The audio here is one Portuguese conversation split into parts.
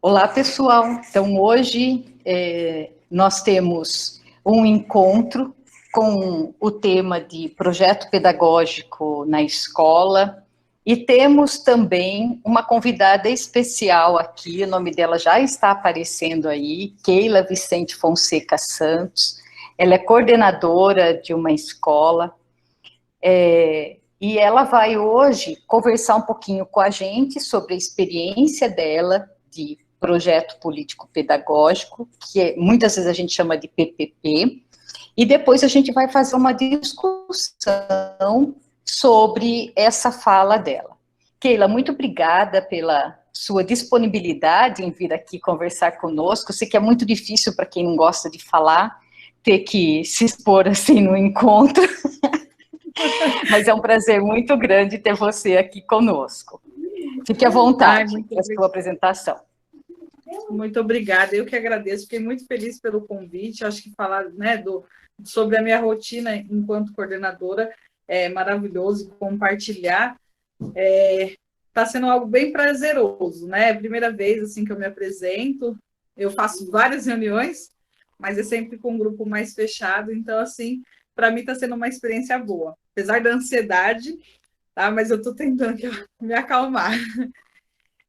Olá, pessoal. Então, hoje nós temos um encontro com o tema de projeto pedagógico na escola e temos também uma convidada especial aqui, o nome dela já está aparecendo aí, Keila Vicente Fonseca Santos. Ela é coordenadora de uma escola e ela vai hoje conversar um pouquinho com a gente sobre a experiência dela de projeto político-pedagógico, que muitas vezes a gente chama de PPP, e depois a gente vai fazer uma discussão sobre essa fala dela. Keila, muito obrigada pela sua disponibilidade em vir aqui conversar conosco. Eu sei que é muito difícil para quem não gosta de falar, ter que se expor assim no encontro, mas é um prazer muito grande ter você aqui conosco. Fique à vontade para a sua apresentação. Muito obrigada, eu que agradeço, fiquei muito feliz pelo convite, acho que falar sobre a minha rotina enquanto coordenadora é maravilhoso, compartilhar, está sendo algo bem prazeroso, né? É a primeira vez assim, que eu me apresento, eu faço várias reuniões, mas é sempre com um grupo mais fechado, então assim, para mim está sendo uma experiência boa, apesar da ansiedade, tá? Mas eu estou tentando me acalmar.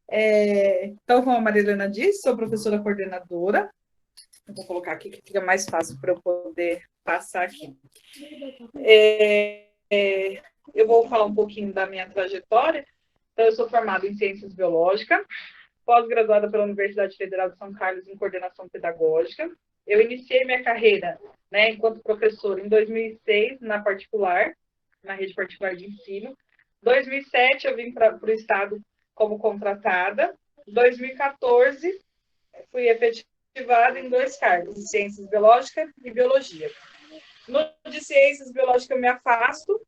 Então, como a Marilena disse, sou professora coordenadora. Eu vou colocar aqui que fica mais fácil para eu poder passar aqui. Eu vou falar um pouquinho da minha trajetória. Então, eu sou formada em Ciências Biológicas, pós-graduada pela Universidade Federal de São Carlos em Coordenação Pedagógica. Eu iniciei minha carreira, enquanto professora em 2006, na rede particular de ensino. Em 2007, eu vim para o Estado como contratada. Em 2014, fui efetivada em 2 cargos, de Ciências Biológicas e Biologia. No de Ciências Biológicas, eu me afasto,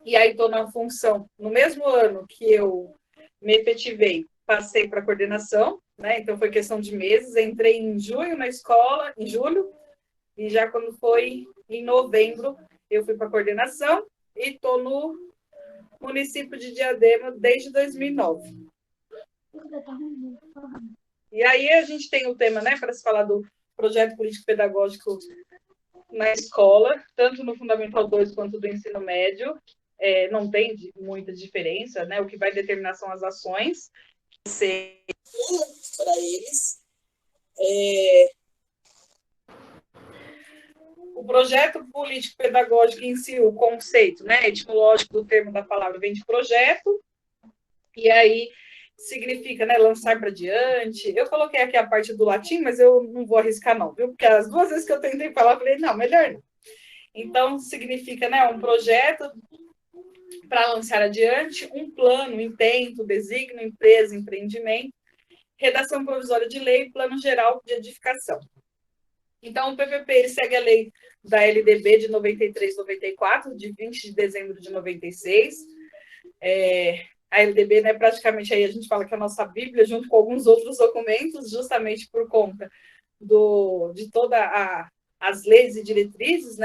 e aí estou na função, no mesmo ano que eu me efetivei, passei para coordenação, então foi questão de meses, entrei em junho na escola, em julho, e já quando foi em novembro, eu fui para coordenação, e estou no município de Diadema desde 2009. E aí a gente tem o tema, para se falar do projeto político-pedagógico na escola, tanto no Fundamental 2 quanto do ensino médio. Não tem muita diferença, o que vai determinar são as ações que ser para eles. O projeto político-pedagógico em si, o conceito, etimológico do termo da palavra vem de projeto, e aí significa, lançar para diante. Eu coloquei aqui a parte do latim, mas eu não vou arriscar não, viu? Porque as 2 vezes que eu tentei falar, eu falei, não, melhor não. Então, significa, um projeto para lançar adiante, um plano, intento, desígnio, empresa, empreendimento, redação provisória de lei, plano geral de edificação. Então, o PPP ele segue a lei da LDB de 93/94, de 20 de dezembro de 96. A LDB, praticamente aí a gente fala que é a nossa Bíblia, junto com alguns outros documentos, justamente por conta de todas as leis e diretrizes,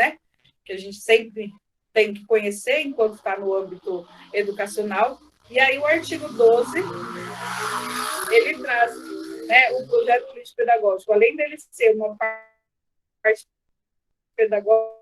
que a gente sempre tem que conhecer enquanto está no âmbito educacional. E aí o artigo 12, ele traz o projeto político-pedagógico, além dele ser uma parte pedagógica,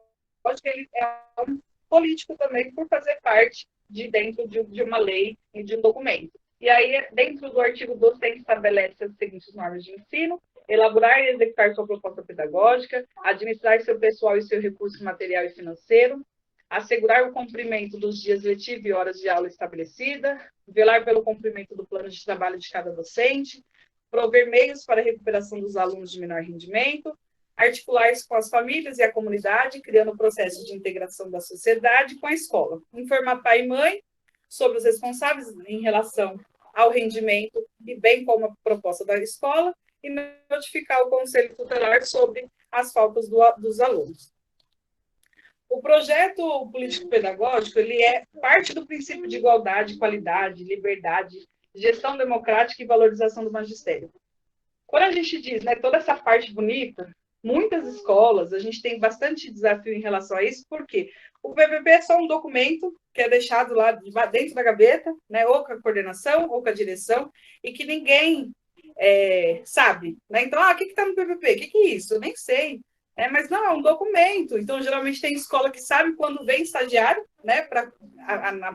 ele é um político também por fazer parte dentro de uma lei e de um documento. E aí, dentro do artigo 12, tem estabelece as seguintes normas de ensino: elaborar e executar sua proposta pedagógica, administrar seu pessoal e seu recurso material e financeiro, assegurar o cumprimento dos dias letivos e horas de aula estabelecida, velar pelo cumprimento do plano de trabalho de cada docente, prover meios para a recuperação dos alunos de menor rendimento, articular-se com as famílias e a comunidade, criando o processo de integração da sociedade com a escola, informar pai e mãe sobre os responsáveis em relação ao rendimento e bem como a proposta da escola, e notificar o Conselho Tutelar sobre as faltas dos alunos. O projeto político-pedagógico ele é parte do princípio de igualdade, qualidade, liberdade, gestão democrática e valorização do magistério. Quando a gente diz toda essa parte bonita, muitas escolas, a gente tem bastante desafio em relação a isso, porque o PPP é só um documento que é deixado lá dentro da gaveta, ou com a coordenação, ou com a direção, e que ninguém sabe, né? Então, o que está no PPP? O que é isso? Eu nem sei. Mas não, é um documento. Então, geralmente tem escola que sabe quando vem estagiário, né,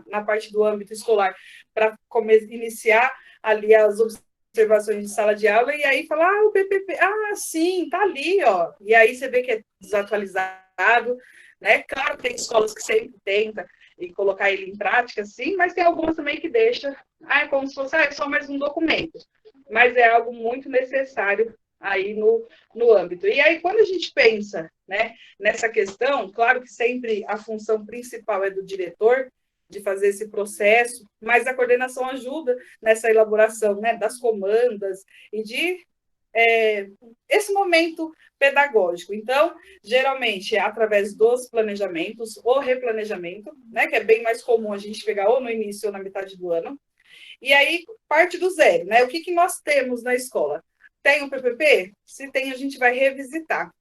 na parte do âmbito escolar, para iniciar ali as observações de sala de aula, e aí fala, o PPP, sim, tá ali, ó. E aí você vê que é desatualizado, né? Claro que tem escolas que sempre tentam e colocar ele em prática, sim, mas tem algumas também que deixam, como se fosse só mais um documento. Mas é algo muito necessário aí no âmbito. E aí, quando a gente pensa, né, nessa questão, claro que sempre a função principal é do diretor, de fazer esse processo, mas a coordenação ajuda nessa elaboração, né, das comandas e de esse momento pedagógico. Então, geralmente é através dos planejamentos ou replanejamento, né, que é bem mais comum a gente pegar ou no início ou na metade do ano. E aí, parte do zero, né? O que nós temos na escola? Tem um PPP? Se tem, a gente vai revisitar.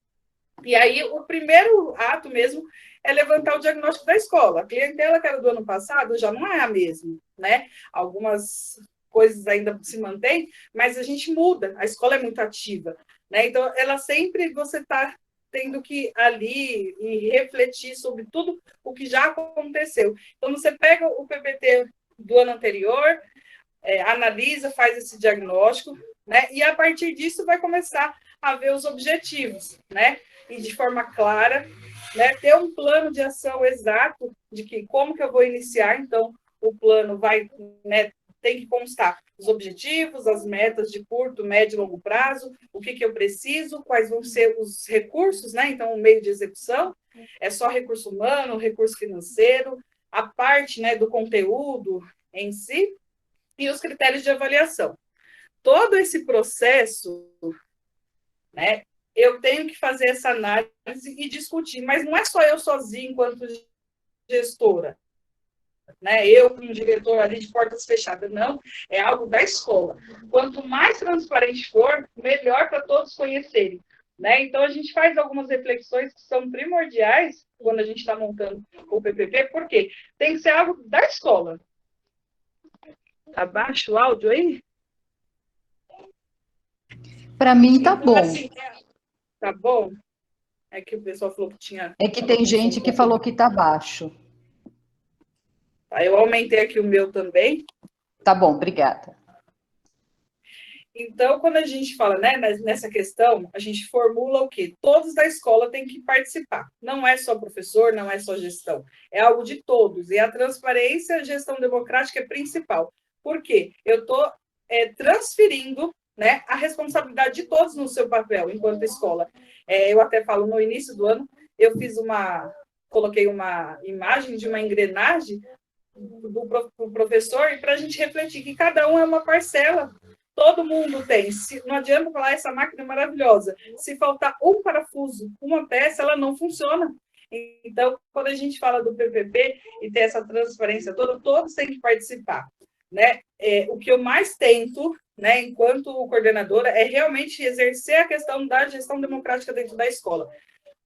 E aí, o primeiro ato mesmo é levantar o diagnóstico da escola. A clientela que era do ano passado já não é a mesma, né? Algumas coisas ainda se mantêm, mas a gente muda, a escola é muito ativa, né? Então, ela sempre, você está tendo que ali e refletir sobre tudo o que já aconteceu. Então, você pega o PPT do ano anterior, analisa, faz esse diagnóstico, né? E a partir disso vai começar a ver os objetivos, né? E de forma clara, né? Ter um plano de ação exato de que como que eu vou iniciar. Então, o plano vai, né? Tem que constar os objetivos, as metas de curto, médio e longo prazo, o que eu preciso, quais vão ser os recursos, né? Então, o meio de execução é só recurso humano, recurso financeiro, a parte, né, do conteúdo em si, e os critérios de avaliação. Todo esse processo, né, eu tenho que fazer essa análise e discutir, mas não é só eu sozinha enquanto gestora, né, eu como diretor ali de portas fechadas, não, é algo da escola. Quanto mais transparente for, melhor para todos conhecerem. Né? Então, a gente faz algumas reflexões que são primordiais quando a gente está montando o PPP, porque tem que ser algo da escola. Abaixa o áudio aí? Para mim tá então, bom. Assim, tá bom? É que o pessoal falou que tinha... É que tem gente que falou que tá baixo. Tá, eu aumentei aqui o meu também. Tá bom, obrigada. Então, quando a gente fala, né, nessa questão, a gente formula o quê? Todos da escola têm que participar. Não é só professor, não é só gestão. É algo de todos. E a transparência, a gestão democrática é principal. Por quê? Eu estou transferindo, né, a responsabilidade de todos no seu papel, enquanto escola. Eu até falo, no início do ano, eu coloquei uma imagem de uma engrenagem do professor, e para a gente refletir que cada um é uma parcela. Todo mundo tem. Não adianta falar essa máquina é maravilhosa. Se faltar um parafuso, uma peça, ela não funciona. Então, quando a gente fala do PPP e ter essa transparência toda, todos têm que participar. Né? O que eu mais tento, né, enquanto coordenadora, é realmente exercer a questão da gestão democrática dentro da escola.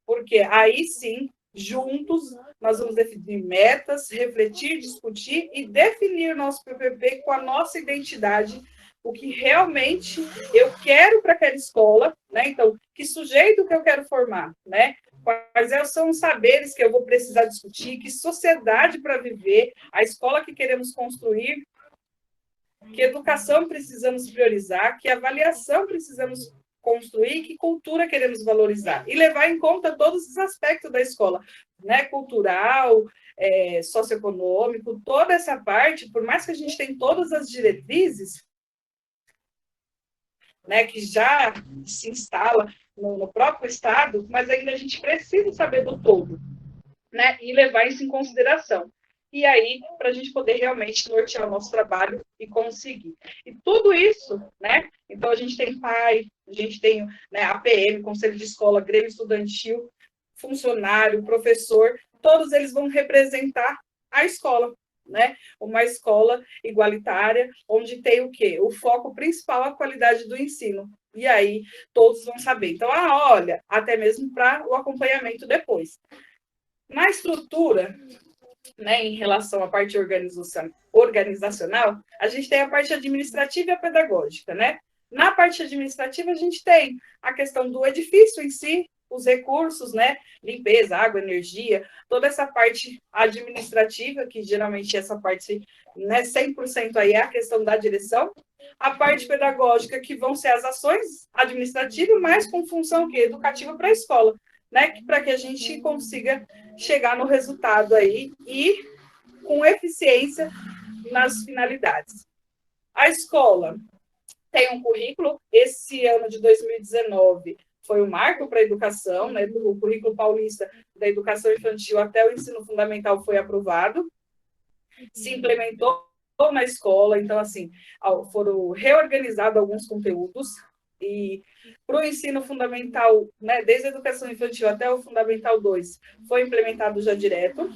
Porque aí sim, juntos, nós vamos definir metas, refletir, discutir e definir nosso PPP com a nossa identidade, o que realmente eu quero para aquela escola, né? Então, que sujeito que eu quero formar, né? Quais são os saberes que eu vou precisar discutir, que sociedade para viver, a escola que queremos construir, que educação precisamos priorizar, que avaliação precisamos construir, que cultura queremos valorizar. E levar em conta todos os aspectos da escola, né? Cultural, socioeconômico, toda essa parte, por mais que a gente tenha todas as diretrizes, né, que já se instala no próprio Estado, mas ainda a gente precisa saber do todo, né, e levar isso em consideração. E aí, para a gente poder realmente nortear o nosso trabalho e conseguir. E tudo isso, né? Então, a gente tem PAI, a gente tem, né, APM, Conselho de Escola, Grêmio Estudantil, funcionário, professor, todos eles vão representar a escola, né? Uma escola igualitária, onde tem o quê? O foco principal, a qualidade do ensino. E aí, todos vão saber. Então, olha, até mesmo para o acompanhamento depois. Na estrutura, né, em relação à parte organizacional, a gente tem a parte administrativa e a pedagógica, né? Na parte administrativa, a gente tem a questão do edifício em si, os recursos, né? Limpeza, água, energia, toda essa parte administrativa, que geralmente essa parte, né, 100% aí é a questão da direção. A parte pedagógica, que vão ser as ações administrativas, mas com função que educativa para a escola, né? Para que a gente consiga chegar no resultado aí e com eficiência nas finalidades. A escola tem um currículo, esse ano de 2019 foi um marco para a educação, né? O currículo paulista da educação infantil até o ensino fundamental foi aprovado, se implementou na escola, então, assim, foram reorganizados alguns conteúdos, e para o ensino fundamental, né, desde a educação infantil até o Fundamental 2, foi implementado já direto.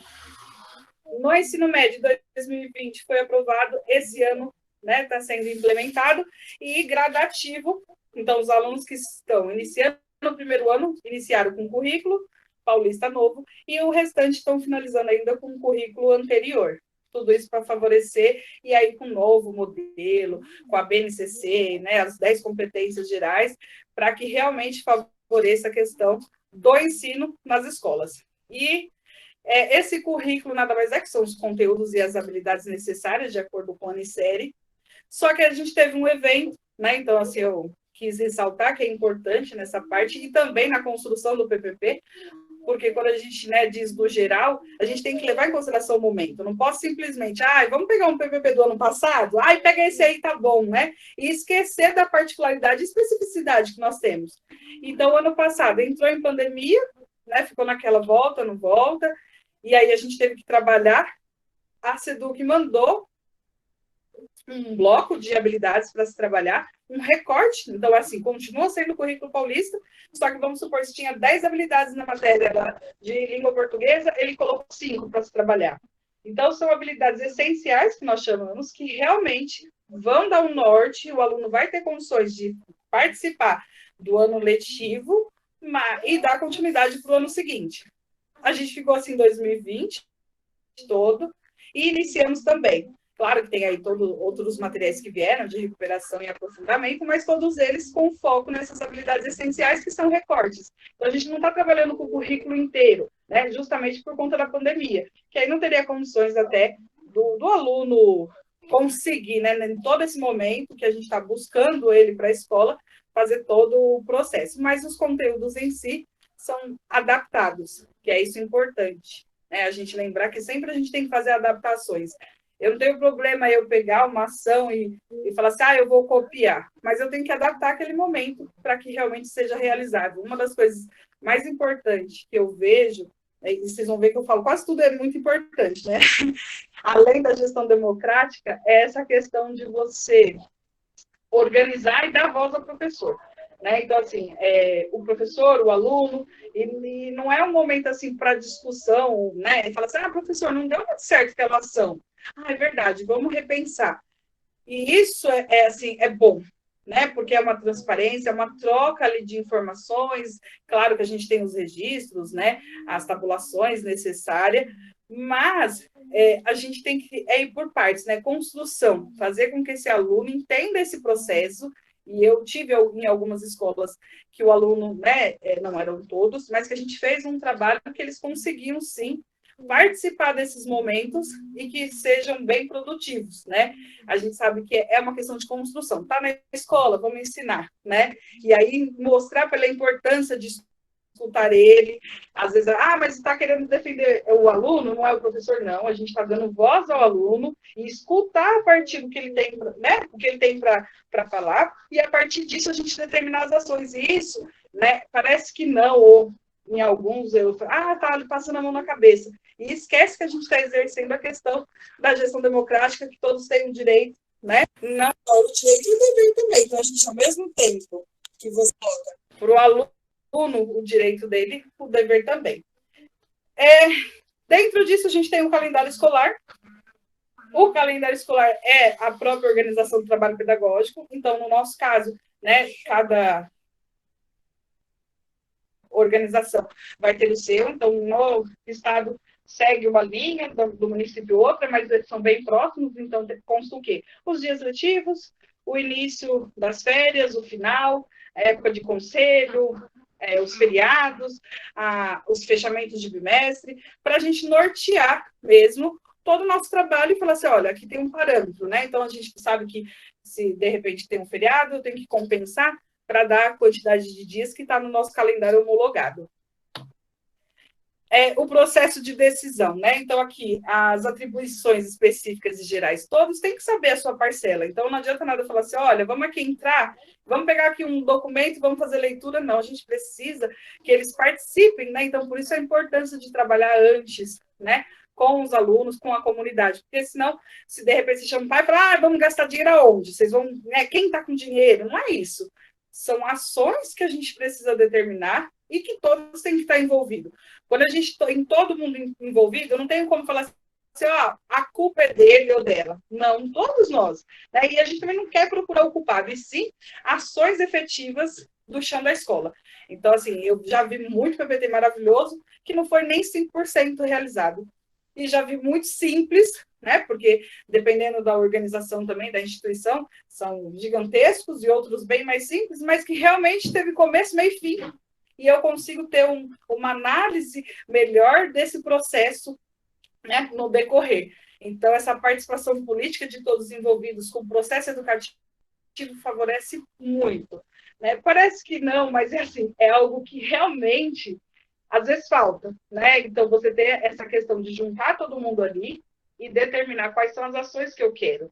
No ensino médio, 2020, foi aprovado, esse ano está, né, sendo implementado, e gradativo. Então, os alunos que estão iniciando no primeiro ano, iniciaram com currículo paulista novo, e o restante estão finalizando ainda com o currículo anterior. Tudo isso para favorecer, e aí com o novo modelo, com a BNCC, né, as 10 competências gerais, para que realmente favoreça a questão do ensino nas escolas. E esse currículo nada mais é que são os conteúdos e as habilidades necessárias, de acordo com a Unicere. Só que a gente teve um evento, né? Então, assim, eu quis ressaltar que é importante nessa parte, e também na construção do PPP, porque quando a gente, né, diz do geral, a gente tem que levar em consideração o momento. Eu não posso simplesmente, vamos pegar um PPP do ano passado, pega esse aí, tá bom, né? E esquecer da particularidade e especificidade que nós temos. Então, ano passado, entrou em pandemia, né, ficou naquela volta, não volta, e aí a gente teve que trabalhar. A SEDUC mandou um bloco de habilidades para se trabalhar, um recorte, então, assim, continua sendo o currículo paulista, só que vamos supor, se tinha 10 habilidades na matéria de língua portuguesa, ele colocou 5 para se trabalhar. Então, são habilidades essenciais, que nós chamamos, que realmente vão dar um norte, o aluno vai ter condições de participar do ano letivo e dar continuidade para o ano seguinte. A gente ficou assim em 2020 todo, e iniciamos também. Claro que tem aí outros materiais que vieram de recuperação e aprofundamento, mas todos eles com foco nessas habilidades essenciais, que são recortes. Então, a gente não está trabalhando com o currículo inteiro, né? Justamente por conta da pandemia, que aí não teria condições até do aluno conseguir, né, em todo esse momento que a gente está buscando ele para a escola, fazer todo o processo. Mas os conteúdos em si são adaptados, que é isso importante, né? A gente lembrar que sempre a gente tem que fazer adaptações. Eu não tenho problema eu pegar uma ação e falar assim, eu vou copiar, mas eu tenho que adaptar aquele momento para que realmente seja realizado. Uma das coisas mais importantes que eu vejo, e vocês vão ver que eu falo, quase tudo é muito importante, né? Além da gestão democrática, é essa questão de você organizar e dar voz ao professor. Né? Então, assim, o professor, o aluno, e não é um momento assim para discussão, né? E fala assim, professor, não deu muito certo aquela ação. É verdade, vamos repensar. E isso assim, é bom, né? Porque é uma transparência, é uma troca ali de informações. Claro que a gente tem os registros, né? As tabulações necessárias, mas a gente tem que ir por partes, né? Construção, fazer com que esse aluno entenda esse processo. E eu tive em algumas escolas que o aluno, né, não eram todos, mas que a gente fez um trabalho que eles conseguiam, sim, participar desses momentos e que sejam bem produtivos, né? A gente sabe que é uma questão de construção. Tá na escola, vamos ensinar, né? E aí mostrar pela importância de escutar ele, às vezes, mas está querendo defender o aluno, não é o professor, não, a gente está dando voz ao aluno e escutar a partir do que ele tem, né, o que ele tem para falar, e a partir disso a gente determinar as ações. E isso, né, parece que não, ou em alguns eu falo, tá passando a mão na cabeça, e esquece que a gente está exercendo a questão da gestão democrática, que todos têm o direito, né? Não, o direito e o dever também. Então, a gente, ao mesmo tempo que você coloca para o aluno o direito dele, o dever também. Dentro disso, a gente tem um calendário escolar. O calendário escolar é a própria organização do trabalho pedagógico. Então, no nosso caso, né, cada organização vai ter o seu. Então, no estado segue uma linha, do município outra, mas eles são bem próximos. Então, consta o quê? Os dias letivos, o início das férias, o final, a época de conselho, os feriados, os fechamentos de bimestre, para a gente nortear mesmo todo o nosso trabalho e falar assim, olha, aqui tem um parâmetro, né? Então, a gente sabe que se, de repente, tem um feriado, eu tenho que compensar para dar a quantidade de dias que está no nosso calendário homologado. O processo de decisão, né? Então, aqui, as atribuições específicas e gerais, todos têm que saber a sua parcela. Então, não adianta nada falar assim, olha, vamos aqui entrar, vamos pegar aqui um documento, vamos fazer leitura. Não, a gente precisa que eles participem, né? Então, por isso a importância de trabalhar antes, né? Com os alunos, com a comunidade. Porque senão, se de repente você chama o pai e fala, vamos gastar dinheiro aonde? Vocês vão, né? Quem está com dinheiro? Não é isso. São ações que a gente precisa determinar e que todos têm que estar envolvidos. Quando a gente tem todo mundo envolvido, eu não tenho como falar assim, a culpa é dele ou dela. Não, todos nós. Né? E a gente também não quer procurar o culpado, e sim ações efetivas do chão da escola. Então, assim, eu já vi muito PPT maravilhoso que não foi nem 5% realizado. E já vi muito simples, né? Porque dependendo da organização também, da instituição, são gigantescos e outros bem mais simples, mas que realmente teve começo, meio e fim. E eu consigo ter uma análise melhor desse processo, né, no decorrer. Então, essa participação política de todos os envolvidos com o processo educativo favorece muito. Né? Parece que não, mas assim, é algo que realmente, às vezes, falta. Né? Então, você ter essa questão de juntar todo mundo ali e determinar quais são as ações que eu quero.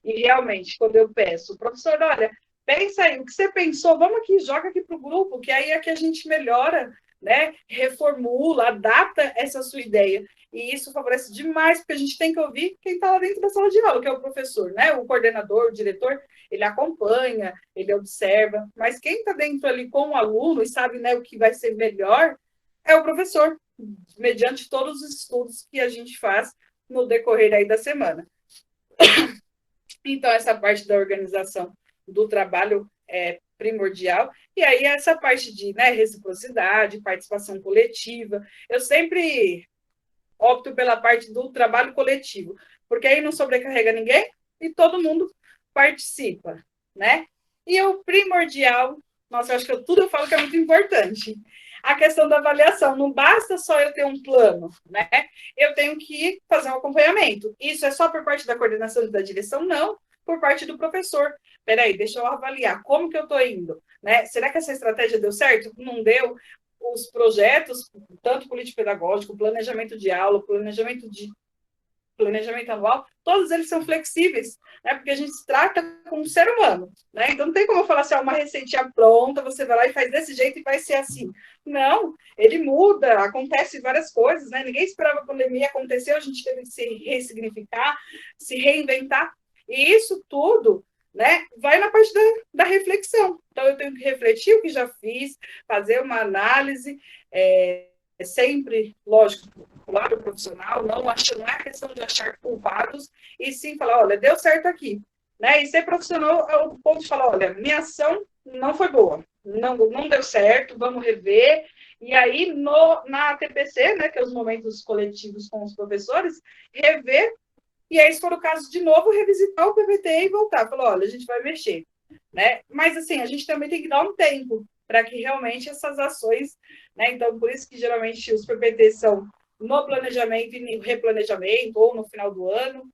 E, realmente, quando eu peço, professor, olha, pensa aí, o que você pensou, vamos aqui, joga aqui para o grupo, que aí é que a gente melhora, né? Reformula, adapta essa sua ideia. E isso favorece demais, porque a gente tem que ouvir quem está lá dentro da sala de aula, que é o professor, né? O coordenador, o diretor, ele acompanha, ele observa, mas quem está dentro ali com o aluno e sabe, né, o que vai ser melhor é o professor, mediante todos os estudos que a gente faz no decorrer aí da semana. Então, essa parte da organização do trabalho é primordial. E aí, essa parte de, né, reciprocidade, participação coletiva, eu sempre opto pela parte do trabalho coletivo, porque aí não sobrecarrega ninguém e todo mundo participa, né? E o primordial, nossa, eu acho que tudo eu falo que é muito importante, a questão da avaliação. Não basta só eu ter um plano, né? Eu tenho que fazer um acompanhamento. Isso é só por parte da coordenação e da direção? Não, por parte do professor. Peraí, deixa eu avaliar como que eu estou indo, né? Será que essa estratégia deu certo? Não deu? Os projetos, tanto político-pedagógico, planejamento de aula, planejamento anual, todos eles são flexíveis, né? Porque a gente se trata com um ser humano, né? Então não tem como eu falar assim, uma receitinha pronta, você vai lá e faz desse jeito e vai ser assim. Não, ele muda, acontece várias coisas, né? Ninguém esperava a pandemia acontecer, a gente teve que se ressignificar, se reinventar, e isso tudo, né, vai na parte da reflexão. Então, eu tenho que refletir o que já fiz, fazer uma análise, sempre, lógico, do lado profissional, não é questão de achar culpados, e sim falar, olha, deu certo aqui. Né? E ser profissional é o ponto de falar, olha, minha ação não foi boa, não deu certo, vamos rever. E aí, na TPC, né, que é os momentos coletivos com os professores, rever. E aí, se for o caso, de novo, revisitar o PPT e voltar. Falar, olha, a gente vai mexer. Né? Mas, assim, a gente também tem que dar um tempo para que realmente essas ações... Né? Então, por isso que, geralmente, os PPTs são no planejamento e no replanejamento, ou no final do ano,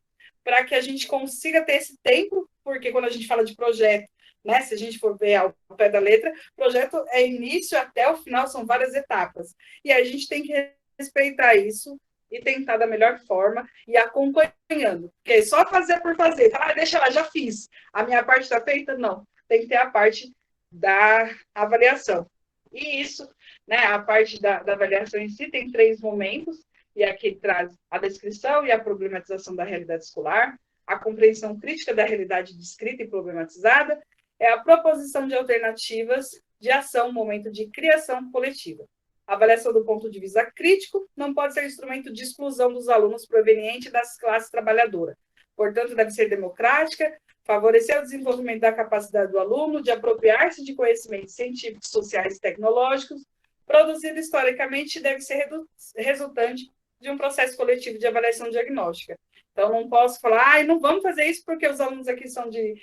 para que a gente consiga ter esse tempo, porque quando a gente fala de projeto, né, se a gente for ver ao pé da letra, projeto é início até o final, são várias etapas. E a gente tem que respeitar isso e tentar da melhor forma e acompanhando. Porque só fazer por fazer, deixa lá, já fiz. A minha parte está feita? Não. Tem que ter a parte da avaliação. E isso, né, a parte da avaliação em si tem 3 momentos, e aqui traz a descrição e a problematização da realidade escolar, a compreensão crítica da realidade descrita e problematizada, é a proposição de alternativas de ação, momento de criação coletiva. A avaliação do ponto de vista crítico não pode ser instrumento de exclusão dos alunos proveniente das classes trabalhadoras. Portanto, deve ser democrática, favorecer o desenvolvimento da capacidade do aluno de apropriar-se de conhecimentos científicos, sociais e tecnológicos, produzido historicamente, deve ser resultante de um processo coletivo de avaliação diagnóstica. Então, não posso falar, não vamos fazer isso porque os alunos aqui são de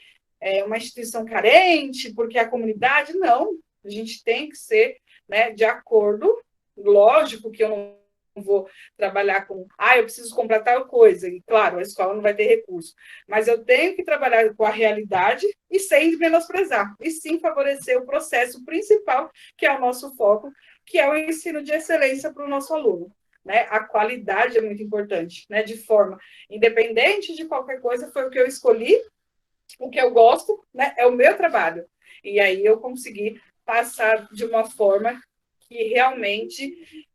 uma instituição carente, porque a comunidade, não. A gente tem que ser, né, de acordo, lógico que eu não vou trabalhar com, eu preciso comprar tal coisa, e claro, a escola não vai ter recurso, mas eu tenho que trabalhar com a realidade e sem menosprezar, e sim favorecer o processo principal, que é o nosso foco, que é o ensino de excelência para o nosso aluno. Né? A qualidade é muito importante, né? De forma independente de qualquer coisa, foi o que eu escolhi, o que eu gosto, né? É o meu trabalho. E aí eu consegui passar de uma forma que realmente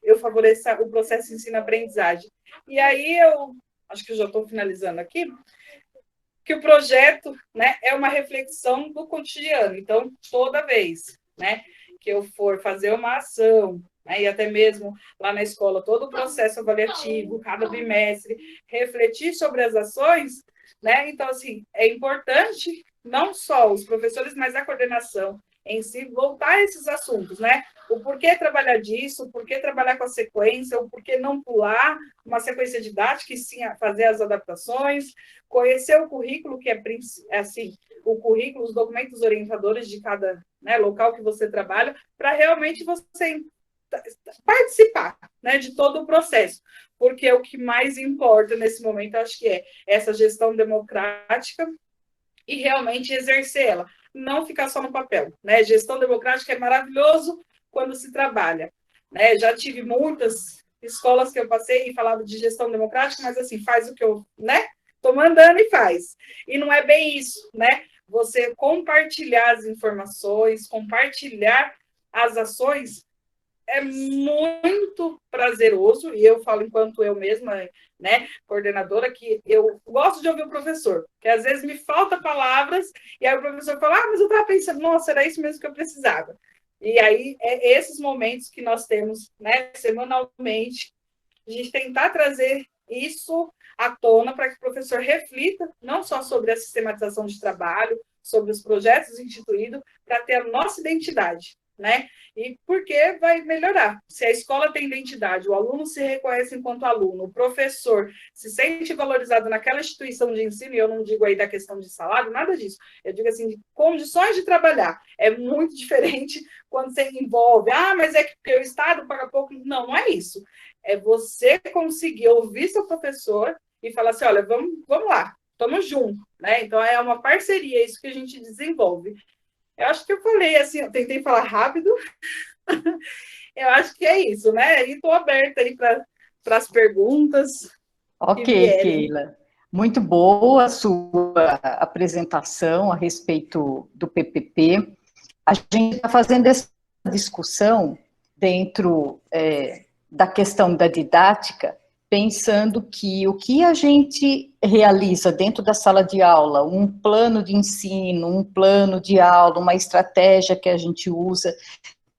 eu favoreça o processo de ensino-aprendizagem. E aí eu acho que eu já estou finalizando aqui, que o projeto, né, é uma reflexão do cotidiano. Então, toda vez, né, que eu for fazer uma ação, né, e até mesmo lá na escola, todo o processo avaliativo, cada bimestre, refletir sobre as ações, né? Então, assim, é importante não só os professores, mas a coordenação em si, voltar a esses assuntos, né? O porquê trabalhar disso, o porquê trabalhar com a sequência, o porquê não pular uma sequência didática e sim fazer as adaptações, conhecer o currículo, que é assim, o currículo, os documentos orientadores de cada, né, local que você trabalha, para realmente você participar, né, de todo o processo, porque o que mais importa nesse momento, acho que é essa gestão democrática e realmente exercer ela, não ficar só no papel, né? Gestão democrática é maravilhoso quando se trabalha, né? Já tive muitas escolas que eu passei e falava de gestão democrática, mas assim, faz o que eu, né? Tô mandando e faz. E não é bem isso, né? Você compartilhar as informações, compartilhar as ações é muito prazeroso, e eu falo enquanto eu mesma, né, coordenadora, que eu gosto de ouvir o professor, que às vezes me falta palavras, e aí o professor fala, mas eu estava pensando, nossa, era isso mesmo que eu precisava. E aí, é esses momentos que nós temos, né, semanalmente, a gente tentar trazer isso à tona para que o professor reflita, não só sobre a sistematização de trabalho, sobre os projetos instituídos, para ter a nossa identidade, né? E porque vai melhorar. Se a escola tem identidade, o aluno se reconhece enquanto aluno, o professor se sente valorizado naquela instituição de ensino, e eu não digo aí da questão de salário, nada disso. Eu digo assim, de condições de trabalhar. É muito diferente quando você envolve, mas é que porque o Estado paga pouco. Não, não é isso. É você conseguir ouvir seu professor e falar assim, olha, vamos lá, estamos juntos, né? Então, é uma parceria, isso que a gente desenvolve. Eu acho que eu falei assim, eu tentei falar rápido. Eu acho que é isso, né? E estou aberta aí para as perguntas. Ok, Keila. Muito boa a sua apresentação a respeito do PPP. A gente está fazendo essa discussão dentro da questão da didática, pensando que o que a gente realiza dentro da sala de aula, um plano de ensino, um plano de aula, uma estratégia que a gente usa,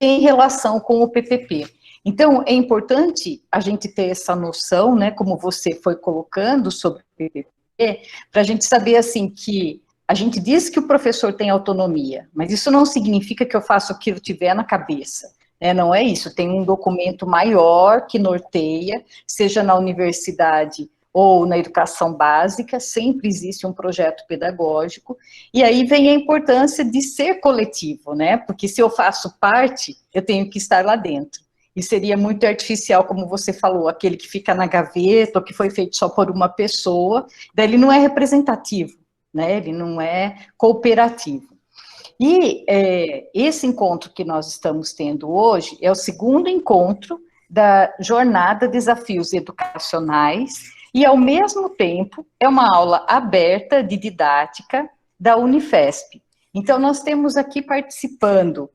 em relação com o PPP. Então, é importante a gente ter essa noção, né, como você foi colocando sobre o PPP, para a gente saber, assim, que a gente diz que o professor tem autonomia, mas isso não significa que eu faço o que eu tiver na cabeça. Não é isso, tem um documento maior que norteia, seja na universidade ou na educação básica, sempre existe um projeto pedagógico, e aí vem a importância de ser coletivo, né, porque se eu faço parte, eu tenho que estar lá dentro, e seria muito artificial, como você falou, aquele que fica na gaveta, ou que foi feito só por uma pessoa, daí ele não é representativo, né, ele não é cooperativo. E esse encontro que nós estamos tendo hoje é o segundo encontro da jornada Desafios Educacionais e, ao mesmo tempo, é uma aula aberta de didática da Unifesp. Então, nós temos aqui participando,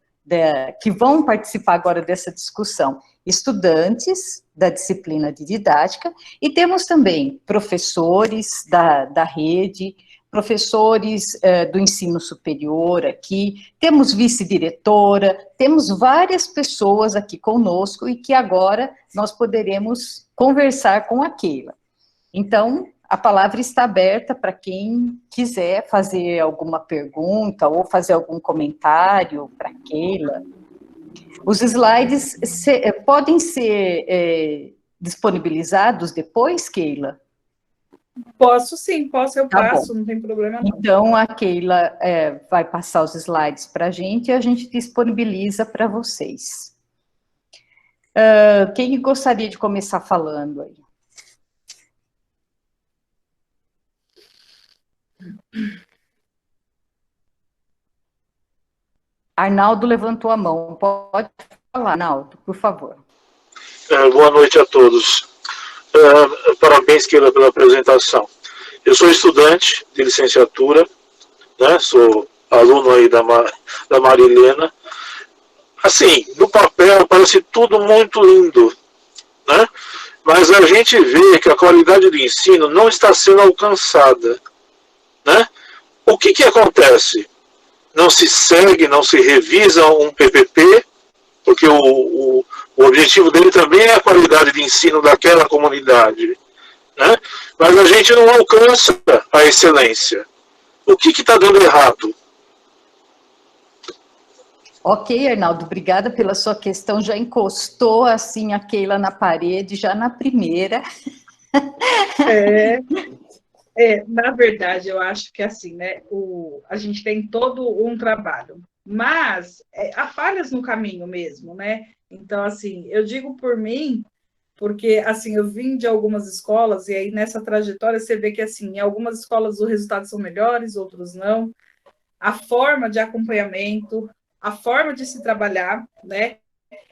que vão participar agora dessa discussão, estudantes da disciplina de didática, e temos também professores da rede, professores do ensino superior aqui, temos vice-diretora, temos várias pessoas aqui conosco e que agora nós poderemos conversar com a Keila. Então, a palavra está aberta para quem quiser fazer alguma pergunta ou fazer algum comentário para a Keila. Os slides podem ser disponibilizados depois, Keila? Posso sim, eu Tá passo, bom. não tem problema não. Então, a Keila vai passar os slides para a gente e a gente disponibiliza para vocês. Quem gostaria de começar falando aí? Arnaldo levantou a mão. Pode falar, Arnaldo, por favor. Boa noite a todos. Parabéns, Keila, pela apresentação. Eu sou estudante de licenciatura, né? Sou aluno aí da Marilena. Assim, no papel parece tudo muito lindo, né? Mas a gente vê que a qualidade do ensino não está sendo alcançada, né? O que acontece? Não se segue, não se revisa um PPP, porque o objetivo dele também é a qualidade de ensino daquela comunidade, né? Mas a gente não alcança a excelência. O que está dando errado? Ok, Arnaldo, obrigada pela sua questão. Já encostou assim a Keila na parede, já na primeira. Na verdade, eu acho que assim, né? A gente tem todo um trabalho, mas há falhas no caminho mesmo, né? Então, assim, eu digo por mim, porque assim, eu vim de algumas escolas, e aí nessa trajetória você vê que assim, em algumas escolas os resultados são melhores, outros não. A forma de acompanhamento, a forma de se trabalhar, né?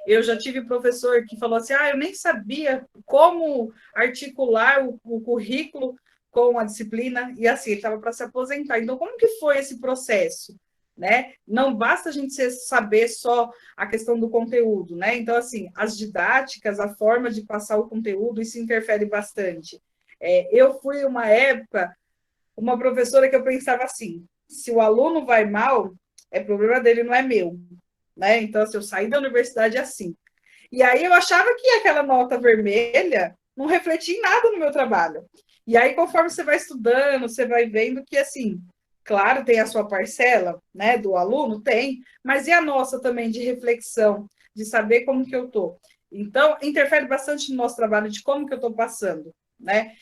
Eu já tive professor que falou assim, eu nem sabia como articular o currículo com a disciplina, e assim, ele estava para se aposentar. Então, como que foi esse processo? Né? Não basta a gente saber só a questão do conteúdo, né? Então, assim, as didáticas, a forma de passar o conteúdo, isso interfere bastante. Eu fui, uma época, uma professora que eu pensava assim, se o aluno vai mal, é problema dele, não é meu. Né? Então, assim, eu saí da universidade assim. E aí eu achava que aquela nota vermelha não refletia em nada no meu trabalho. E aí, conforme você vai estudando, você vai vendo que, assim, claro, tem a sua parcela, né, do aluno, tem, mas e a nossa também de reflexão, de saber como que eu estou. Então, interfere bastante no nosso trabalho de como que eu estou passando, né?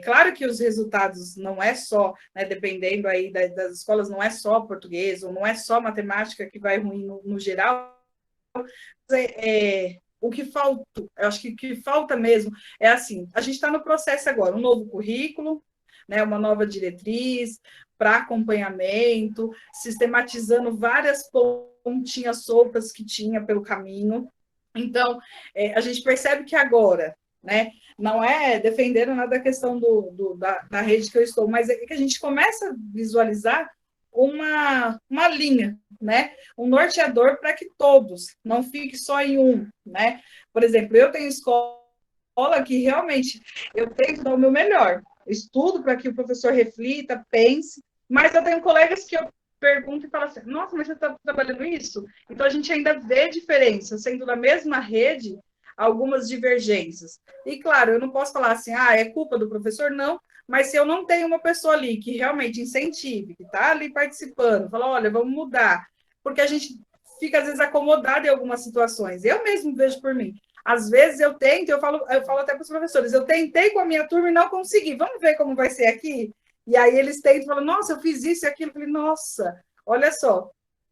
Claro que os resultados não é só, né, dependendo aí das escolas, não é só português, ou não é só matemática que vai ruim no geral. O que falta, eu acho que o que falta mesmo é assim, a gente está no processo agora, um novo currículo, né, uma nova diretriz para acompanhamento, sistematizando várias pontinhas soltas que tinha pelo caminho. Então, a gente percebe que agora, né, não é defendendo nada a questão da rede que eu estou, mas é que a gente começa a visualizar uma linha, né? Um norteador para que todos, não fique só em um, né? Por exemplo, eu tenho escola que realmente eu tento dar o meu melhor, estudo para que o professor reflita, pense, mas eu tenho colegas que eu pergunto e falo assim, nossa, mas você está trabalhando isso? Então a gente ainda vê diferença, sendo da mesma rede, algumas divergências. E claro, eu não posso falar assim, é culpa do professor, não, mas se eu não tenho uma pessoa ali que realmente incentive, que está ali participando, fala, olha, vamos mudar, porque a gente fica às vezes acomodado em algumas situações. Eu mesmo vejo por mim. Às vezes eu tento, eu falo até para os professores, eu tentei com a minha turma e não consegui. Vamos ver como vai ser aqui? E aí eles tentam e falam, nossa, eu fiz isso e aquilo. Eu falei, nossa, olha só.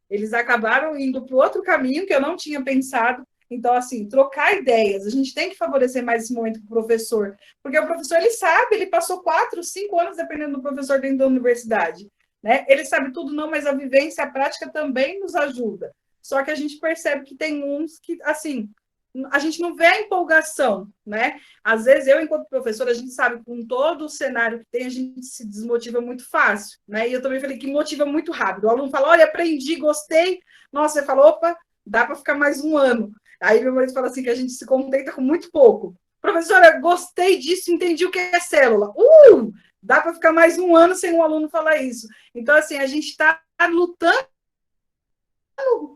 Eles acabaram indo para o outro caminho que eu não tinha pensado. Então, assim, trocar ideias. A gente tem que favorecer mais esse momento com o professor. Porque o professor, ele sabe, ele passou 4, 5 anos dependendo do professor dentro da universidade. Né? Ele sabe tudo, não, mas a vivência, a prática também nos ajuda. Só que a gente percebe que tem uns que, assim, a gente não vê a empolgação, né? Às vezes, eu, enquanto professora, a gente sabe que com todo o cenário que tem, a gente se desmotiva muito fácil, né? E eu também falei que motiva muito rápido. O aluno fala, olha, aprendi, gostei. Nossa, você falou, opa, dá para ficar mais um ano. Aí meu marido fala assim que a gente se contenta com muito pouco. Professora, gostei disso, entendi o que é célula. Dá para ficar mais um ano sem um aluno falar isso. Então, assim, a gente está lutando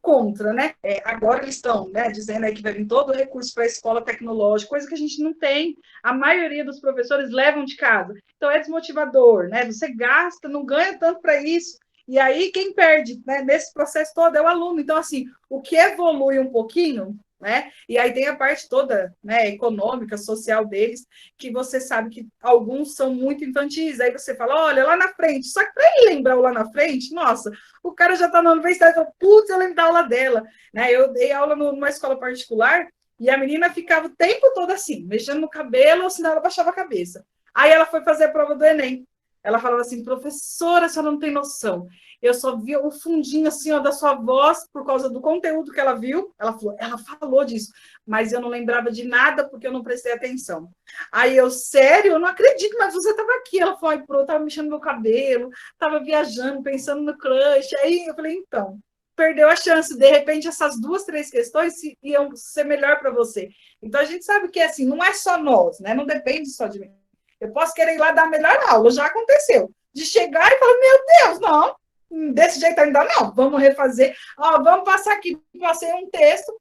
contra, né? Agora eles estão, né, dizendo aí que vai vir todo o recurso para a escola tecnológica, coisa que a gente não tem. A maioria dos professores levam de casa. Então é desmotivador, né? Você gasta, não ganha tanto para isso. E aí quem perde, né, nesse processo todo é o aluno. Então, assim, o que evolui um pouquinho né? E aí tem a parte toda, né, econômica, social deles, que você sabe que alguns são muito infantis. Aí você fala, olha, lá na frente. Só que para ele lembrar o lá na frente, nossa, o cara já está na universidade e fala, putz, eu lembro da aula dela. Né? Eu dei aula numa escola particular e a menina ficava o tempo todo assim, mexendo no cabelo, ou senão ela baixava a cabeça. Aí ela foi fazer a prova do Enem. Ela falava assim, professora, a senhora não tem noção. Eu só vi o fundinho assim, ó, da sua voz por causa do conteúdo que ela viu. Ela falou disso, mas eu não lembrava de nada porque eu não prestei atenção. Aí eu, sério, eu não acredito, mas você estava aqui. Ela falou, ai, pronto, estava mexendo no meu cabelo, estava viajando, pensando no crush. Aí eu falei, então, perdeu a chance. De repente, essas 2, 3 questões iam ser melhor para você. Então, a gente sabe que, assim, não é só nós, né? Não depende só de mim. Eu posso querer ir lá dar a melhor aula, já aconteceu. De chegar e falar, meu Deus, não, desse jeito ainda não, vamos refazer. Ó, vamos passar aqui, passei um texto,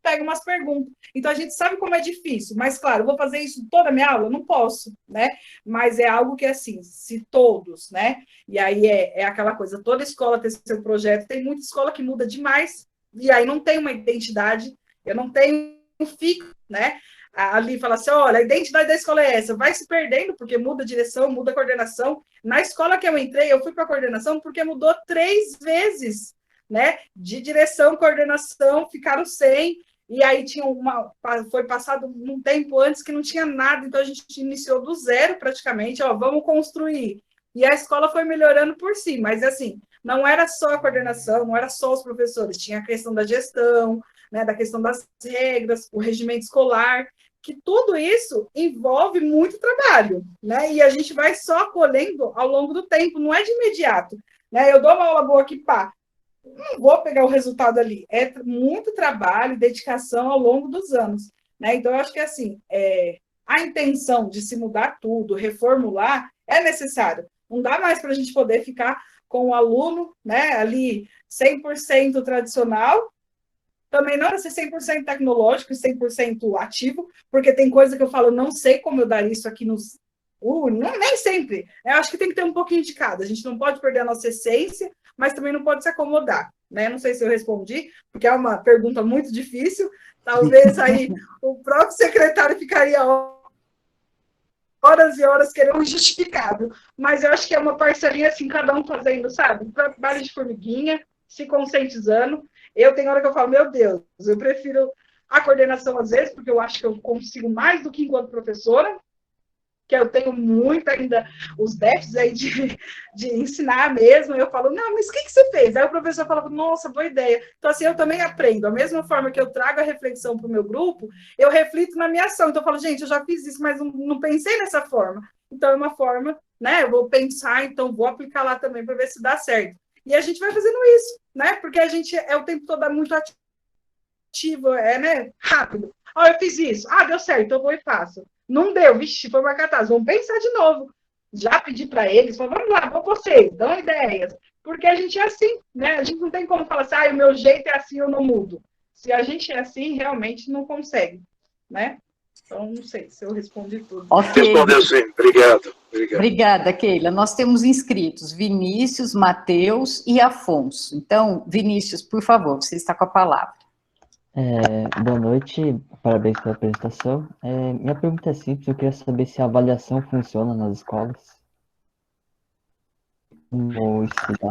pega umas perguntas. Então, a gente sabe como é difícil, mas, claro, eu vou fazer isso toda a minha aula? Não posso, né? Mas é algo que, assim, se todos, né? E aí é aquela coisa, toda escola tem seu projeto, tem muita escola que muda demais, e aí não tem uma identidade, eu não tenho um fico, né? Ali fala assim, olha, a identidade da escola é essa, vai se perdendo, porque muda a direção, muda a coordenação. Na escola que eu entrei, eu fui para a coordenação porque mudou 3 vezes, né? De direção, coordenação, ficaram sem, e aí foi passado um tempo antes que não tinha nada, então a gente iniciou do zero praticamente, ó, vamos construir. E a escola foi melhorando por si, mas assim, não era só a coordenação, não era só os professores, tinha a questão da gestão, né, da questão das regras, o regimento escolar, que tudo isso envolve muito trabalho, né? E a gente vai só colhendo ao longo do tempo, não é de imediato, né? Eu dou uma aula boa aqui, pá, não vou pegar o resultado ali. É muito trabalho, dedicação ao longo dos anos, né? Então, eu acho que, assim, a intenção de se mudar tudo, reformular, é necessário. Não dá mais para a gente poder ficar com o aluno, né, ali 100% tradicional, também não para ser 100% tecnológico e 100% ativo, porque tem coisa que eu falo, não sei como eu dar isso aqui nos... não, nem sempre. Eu acho que tem que ter um pouquinho de cada. A gente não pode perder a nossa essência, mas também não pode se acomodar. Né? Não sei se eu respondi, porque é uma pergunta muito difícil. Talvez aí o próprio secretário ficaria horas e horas querendo um justificado. Mas eu acho que é uma parceria, assim, cada um fazendo, sabe? Trabalho de formiguinha, se conscientizando. Eu tenho hora que eu falo, meu Deus, eu prefiro a coordenação às vezes, porque eu acho que eu consigo mais do que enquanto professora, que eu tenho muito ainda os déficits aí de ensinar mesmo. Eu falo, não, mas o que você fez? Aí o professor fala, nossa, boa ideia. Então, assim, eu também aprendo. Da mesma forma que eu trago a reflexão para o meu grupo, eu reflito na minha ação. Então, eu falo, gente, eu já fiz isso, mas não pensei nessa forma. Então, é uma forma, né? Eu vou pensar, então vou aplicar lá também para ver se dá certo. E a gente vai fazendo isso, né? Porque a gente é o tempo todo muito ativo, né? Rápido. Ó, eu fiz isso. Ah, deu certo, então eu vou e faço. Não deu, vixe, foi uma catástrofe. Vamos pensar de novo. Já pedi para eles, falei, vamos lá, vão vocês, dão ideias. Porque a gente é assim, né? A gente não tem como falar assim, ah, o meu jeito é assim, eu não mudo. Se a gente é assim, realmente não consegue, né? Então, não sei se eu respondi tudo. Okay. Respondeu sim, obrigado. Obrigada, Keila. Nós temos inscritos Vinícius, Matheus e Afonso. Então, Vinícius, por favor, você está com a palavra. Boa noite, parabéns pela apresentação. Minha pergunta é simples, eu queria saber se a avaliação funciona nas escolas.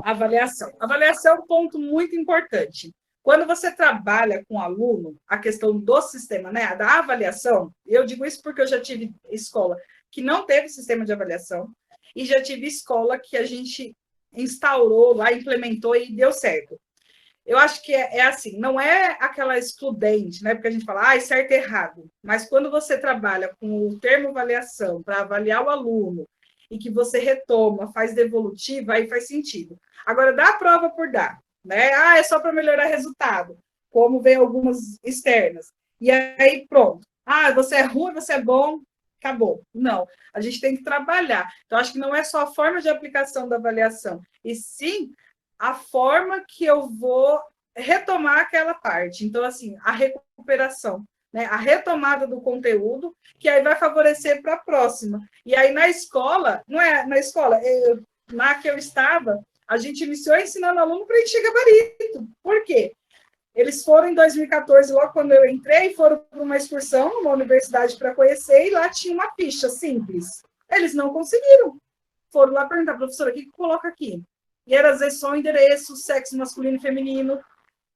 Avaliação. Avaliação é um ponto muito importante. Quando você trabalha com aluno, a questão do sistema, né, da avaliação, eu digo isso porque eu já tive escola que não teve sistema de avaliação e já tive escola que a gente instaurou lá, implementou e deu certo. Eu acho que é assim, não é aquela excludente, né? Porque a gente fala, certo e errado. Mas quando você trabalha com o termo avaliação para avaliar o aluno e que você retoma, faz devolutiva, aí faz sentido. Agora, dá a prova por dar, né? É só para melhorar resultado, como vem algumas externas. E aí, pronto. Você é ruim, você é bom, acabou. Não, a gente tem que trabalhar. Então, acho que não é só a forma de aplicação da avaliação, e sim a forma que eu vou retomar aquela parte. Então, assim, a recuperação, né? A retomada do conteúdo, que aí vai favorecer para a próxima. E aí, na escola, não é na escola, na que eu estava, a gente iniciou ensinando aluno para encher gabarito. Por quê? Eles foram em 2014, logo quando eu entrei, foram para uma excursão numa universidade para conhecer, e lá tinha uma ficha simples. Eles não conseguiram. Foram lá perguntar, professora, o que coloca aqui? E era, às vezes, só o endereço, sexo masculino e feminino.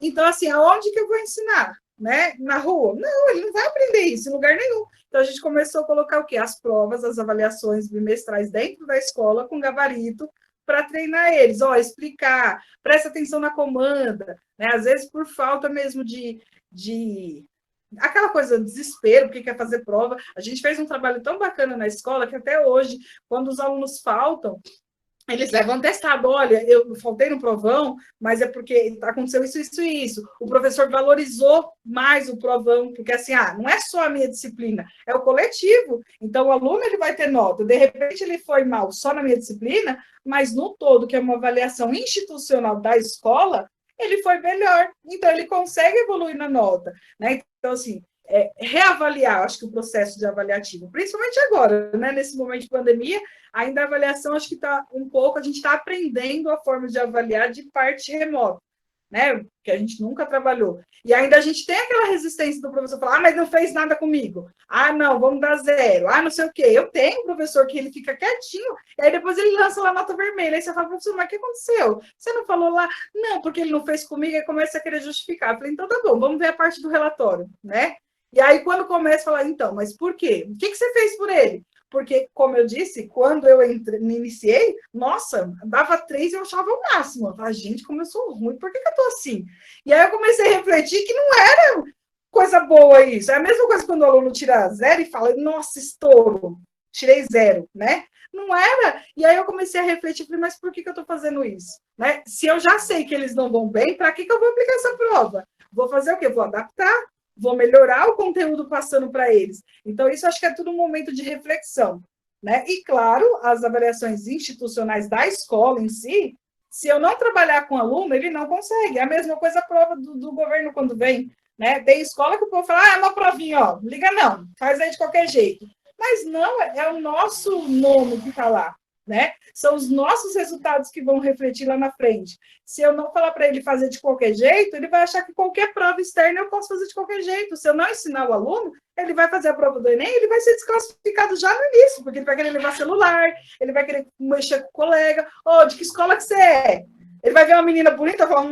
Então, assim, aonde que eu vou ensinar? Né? Na rua? Não, ele não vai aprender isso em lugar nenhum. Então, a gente começou a colocar o quê? As provas, as avaliações bimestrais dentro da escola, com gabarito, para treinar eles, explicar, presta atenção na comanda, né? Às vezes por falta mesmo de aquela coisa, desespero, porque quer fazer prova. A gente fez um trabalho tão bacana na escola que até hoje, quando os alunos faltam, eles levam atestado, olha, eu faltei no provão, mas é porque aconteceu isso, isso e isso. O professor valorizou mais o provão, porque assim, não é só a minha disciplina, é o coletivo. Então, o aluno ele vai ter nota. De repente, ele foi mal só na minha disciplina, mas no todo, que é uma avaliação institucional da escola, ele foi melhor. Então, ele consegue evoluir na nota, né? Então, assim, reavaliar, acho que o processo de avaliativo, principalmente agora, né, nesse momento de pandemia, ainda a avaliação, acho que está um pouco, a gente está aprendendo a forma de avaliar de parte remota, né, que a gente nunca trabalhou. E ainda a gente tem aquela resistência do professor falar, mas não fez nada comigo. Não, vamos dar 0. Não sei o quê. Eu tenho um professor que ele fica quietinho, e aí depois ele lança lá a nota vermelha. Aí você fala, professor, mas o que aconteceu? Você não falou lá? Não, porque ele não fez comigo, aí começa a querer justificar. Eu falei, então tá bom, vamos ver a parte do relatório, né? E aí, quando começa a falar, então, mas por quê? O que você fez por ele? Porque, como eu disse, quando eu me iniciei, nossa, dava 3 e eu achava o máximo. Eu falava, gente, como eu sou ruim, por que eu tô assim? E aí eu comecei a refletir que não era coisa boa isso. É a mesma coisa quando o aluno tira 0 e fala, nossa, estouro, tirei 0, né? Não era. E aí eu comecei a refletir, falei, mas por que eu tô fazendo isso? Né? Se eu já sei que eles não vão bem, para que eu vou aplicar essa prova? Vou fazer o quê? Vou adaptar. Vou melhorar o conteúdo passando para eles. Então, isso acho que é tudo um momento de reflexão, né? E, claro, as avaliações institucionais da escola em si, se eu não trabalhar com o aluno, ele não consegue. É a mesma coisa a prova do governo quando vem, né? Tem escola que o povo fala, é uma provinha, liga não, faz aí de qualquer jeito. Mas não, é o nosso nome que está lá, né? São os nossos resultados que vão refletir lá na frente. Se eu não falar para ele fazer de qualquer jeito, ele vai achar que qualquer prova externa eu posso fazer de qualquer jeito. Se eu não ensinar o aluno, ele vai fazer a prova do Enem, ele vai ser desclassificado já no início, porque ele vai querer levar celular, ele vai querer mexer com o colega. De que escola que você é? Ele vai ver uma menina bonita e falar,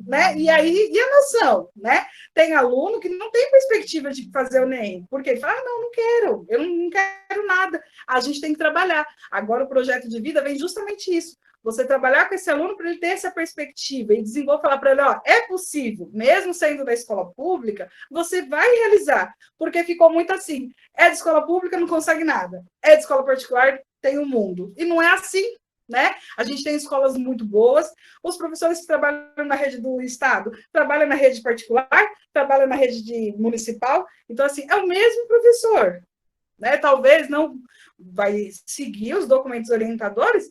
né? E aí, e a noção, né? Tem aluno que não tem perspectiva de fazer o Enem, porque ele fala, não quero, eu não quero nada. A gente tem que trabalhar. Agora, o projeto de vida vem justamente isso. Você trabalhar com esse aluno para ele ter essa perspectiva e desenvolver, falar para ele, é possível, mesmo saindo da escola pública, você vai realizar, porque ficou muito assim, é de escola pública, não consegue nada, é de escola particular, tem um mundo. E não é assim, né? A gente tem escolas muito boas, os professores que trabalham na rede do Estado, trabalham na rede particular, trabalham na rede municipal, então, assim, é o mesmo professor, né? Talvez não vai seguir os documentos orientadores,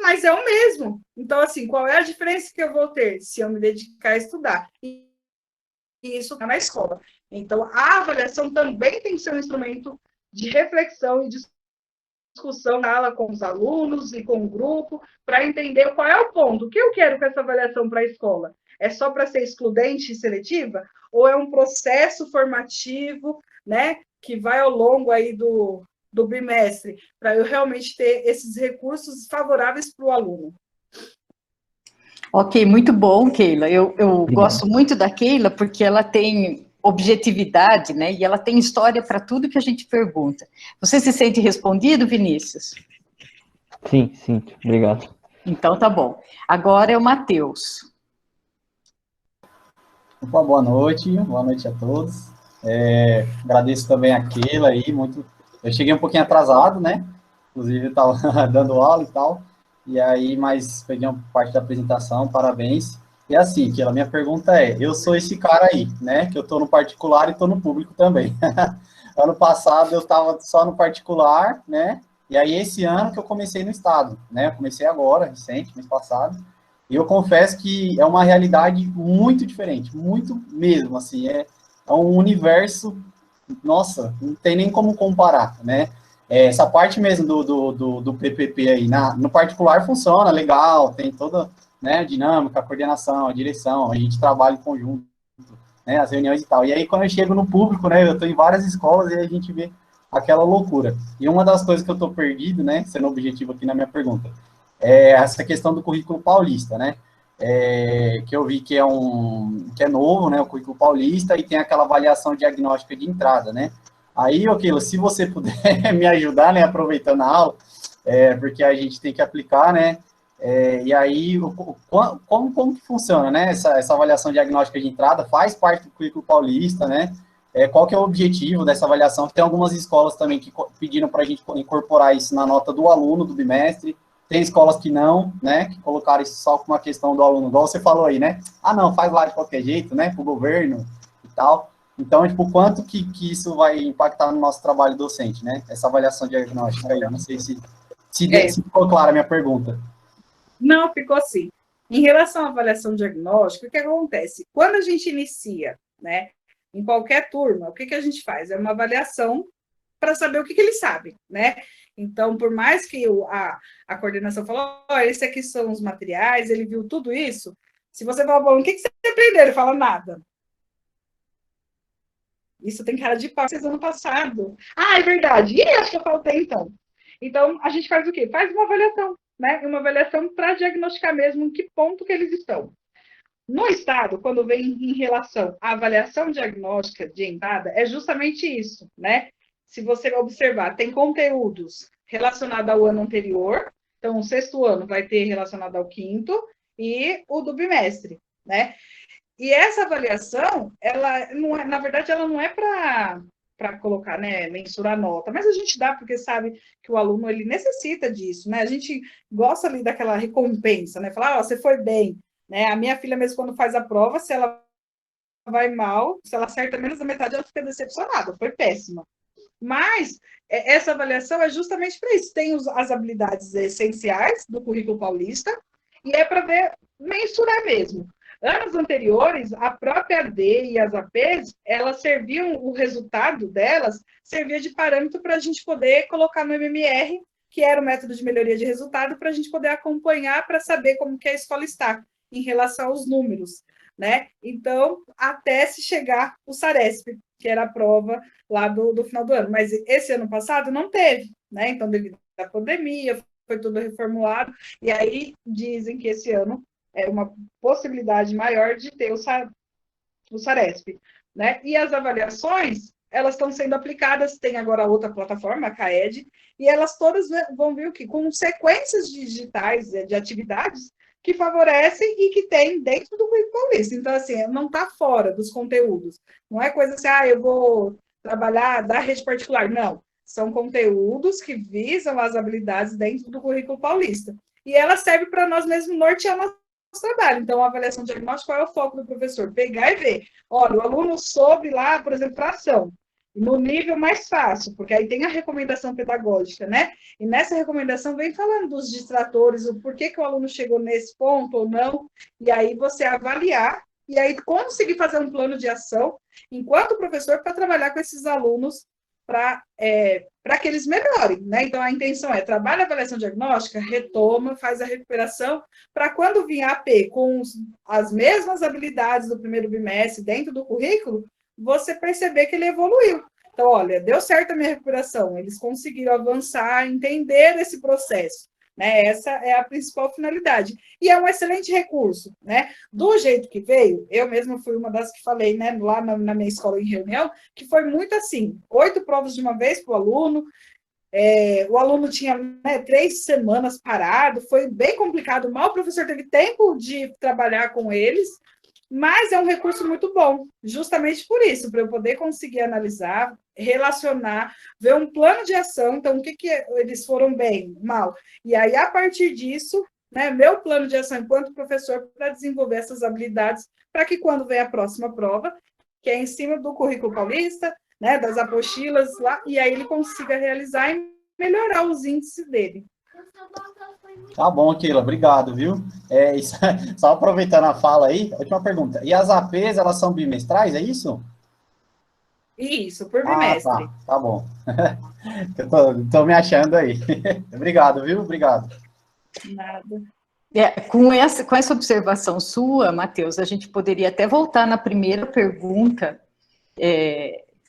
mas é o mesmo. Então, assim, qual é a diferença que eu vou ter se eu me dedicar a estudar? E isso está na escola. Então, a avaliação também tem que ser um instrumento de reflexão e discussão na aula com os alunos e com o grupo, para entender qual é o ponto. O que eu quero com essa avaliação para a escola? É só para ser excludente e seletiva? Ou é um processo formativo, né, que vai ao longo aí do bimestre, para eu realmente ter esses recursos favoráveis para o aluno? Ok, muito bom, Keila. Eu gosto muito da Keila porque ela tem objetividade, né? E ela tem história para tudo que a gente pergunta. Você se sente respondido, Vinícius? Sim, obrigado. Então tá bom. Agora é o Matheus. Opa, boa noite a todos. Agradeço também a Keila aí, muito. Eu cheguei um pouquinho atrasado, né? Inclusive, eu estava dando aula e tal. E aí, mas peguei uma parte da apresentação, parabéns. E assim, Keila, minha pergunta é, eu sou esse cara aí, né? Que eu estou no particular e estou no público também. Ano passado eu estava só no particular, né? E aí esse ano que eu comecei no Estado, né? Eu comecei agora, recente, mês passado. E eu confesso que é uma realidade muito diferente, muito mesmo, assim, é um universo, nossa, não tem nem como comparar, né? Essa parte mesmo do PPP aí, no particular funciona legal, tem toda, né, a dinâmica, a coordenação, a direção, a gente trabalha em conjunto, né, as reuniões e tal. E aí, quando eu chego no público, né, eu estou em várias escolas e a gente vê aquela loucura. E uma das coisas que eu estou perdido, né, sendo objetivo aqui na minha pergunta, é essa questão do currículo paulista, né, que eu vi que é novo, né, o currículo paulista, e tem aquela avaliação diagnóstica de entrada, né. Aí, Okila, se você puder me ajudar, né, aproveitando a aula, porque a gente tem que aplicar, né, e aí, como que funciona, né, essa avaliação diagnóstica de entrada, faz parte do currículo paulista, né, qual que é o objetivo dessa avaliação? Tem algumas escolas também que pediram para a gente incorporar isso na nota do aluno, do bimestre, tem escolas que não, né, que colocaram isso só com uma questão do aluno, igual você falou aí, né, não, faz lá de qualquer jeito, né, para o governo e tal. Então, tipo, quanto que isso vai impactar no nosso trabalho docente, né, essa avaliação diagnóstica aí, eu não sei se ficou clara a minha pergunta. Não, ficou assim. Em relação à avaliação diagnóstica, o que acontece? Quando a gente inicia, né, em qualquer turma, o que a gente faz? É uma avaliação para saber o que eles sabem, né? Então, por mais que a coordenação falou, esse aqui são os materiais, ele viu tudo isso, se você fala, bom, o que você aprendeu? Ele fala, nada. Isso tem cara de pau, vocês ano passado. É verdade. E acho que eu faltei, então. Então, a gente faz o quê? Faz uma avaliação, né? Uma avaliação para diagnosticar mesmo em que ponto que eles estão. No Estado, quando vem em relação à avaliação diagnóstica de entrada, é justamente isso, né? Se você observar, tem conteúdos relacionados ao ano anterior, então o 6º ano vai ter relacionado ao 5º e o do bimestre, né? E essa avaliação, ela não é, na verdade, ela não é para colocar, né, mensurar nota, mas a gente dá porque sabe que o aluno ele necessita disso, né? A gente gosta ali daquela recompensa, né? Falar, você foi bem, né? A minha filha mesmo quando faz a prova, se ela vai mal, se ela acerta menos da metade, ela fica decepcionada, foi péssima. Mas essa avaliação é justamente para isso. Tem as habilidades essenciais do currículo paulista e é para ver, mensurar mesmo. Anos anteriores, a própria AD e as APs, elas serviam, o resultado delas servia de parâmetro para a gente poder colocar no MMR, que era o método de melhoria de resultado, para a gente poder acompanhar, para saber como que a escola está em relação aos números, né? Então, até se chegar o SARESP, que era a prova lá do final do ano. Mas esse ano passado não teve, né? Então, devido à pandemia, foi tudo reformulado, e aí dizem que esse ano é uma possibilidade maior de ter o SARESP, né? E as avaliações, elas estão sendo aplicadas, tem agora outra plataforma, a CAED, e elas todas vão vir o quê? Com sequências digitais de atividades que favorecem e que tem dentro do currículo paulista. Então, assim, não está fora dos conteúdos. Não é coisa assim, eu vou trabalhar da rede particular. Não. São conteúdos que visam as habilidades dentro do currículo paulista. E ela serve para nós mesmos nortear nosso trabalho. Então, a avaliação diagnóstica, qual é o foco do professor? Pegar e ver. Olha, o aluno soube lá, por exemplo, fração. No nível mais fácil, porque aí tem a recomendação pedagógica, né? E nessa recomendação vem falando dos distratores, o porquê que o aluno chegou nesse ponto ou não, e aí você avaliar, e aí conseguir fazer um plano de ação, enquanto professor, para trabalhar com esses alunos, para que eles melhorem, né? Então, a intenção é trabalha a avaliação diagnóstica, retoma, faz a recuperação, para quando vir a AP com as mesmas habilidades do primeiro bimestre dentro do currículo, você perceber que ele evoluiu. Então, olha, deu certo a minha recuperação, eles conseguiram avançar, entender esse processo, né? Essa é a principal finalidade. E é um excelente recurso, né? Do jeito que veio, eu mesma fui uma das que falei, né, lá na minha escola em reunião, que foi muito assim, 8 provas de uma vez para o aluno, o aluno tinha, né, 3 semanas parado, foi bem complicado, mal o professor teve tempo de trabalhar com eles, mas é um recurso muito bom, justamente por isso, para eu poder conseguir analisar, relacionar, ver um plano de ação, então o que eles foram bem, mal, e aí a partir disso, né, meu plano de ação enquanto professor para desenvolver essas habilidades, para que quando vem a próxima prova, que é em cima do currículo paulista, né, das apostilas lá, e aí ele consiga realizar e melhorar os índices dele. Tá bom, Keila, obrigado, viu? Só aproveitando a fala aí, última pergunta. E as APs, elas são bimestrais, é isso? Isso, por bimestre. Tá bom. Eu tô me achando aí. Obrigado, viu? Obrigado. Nada. Com essa observação sua, Matheus, a gente poderia até voltar na primeira pergunta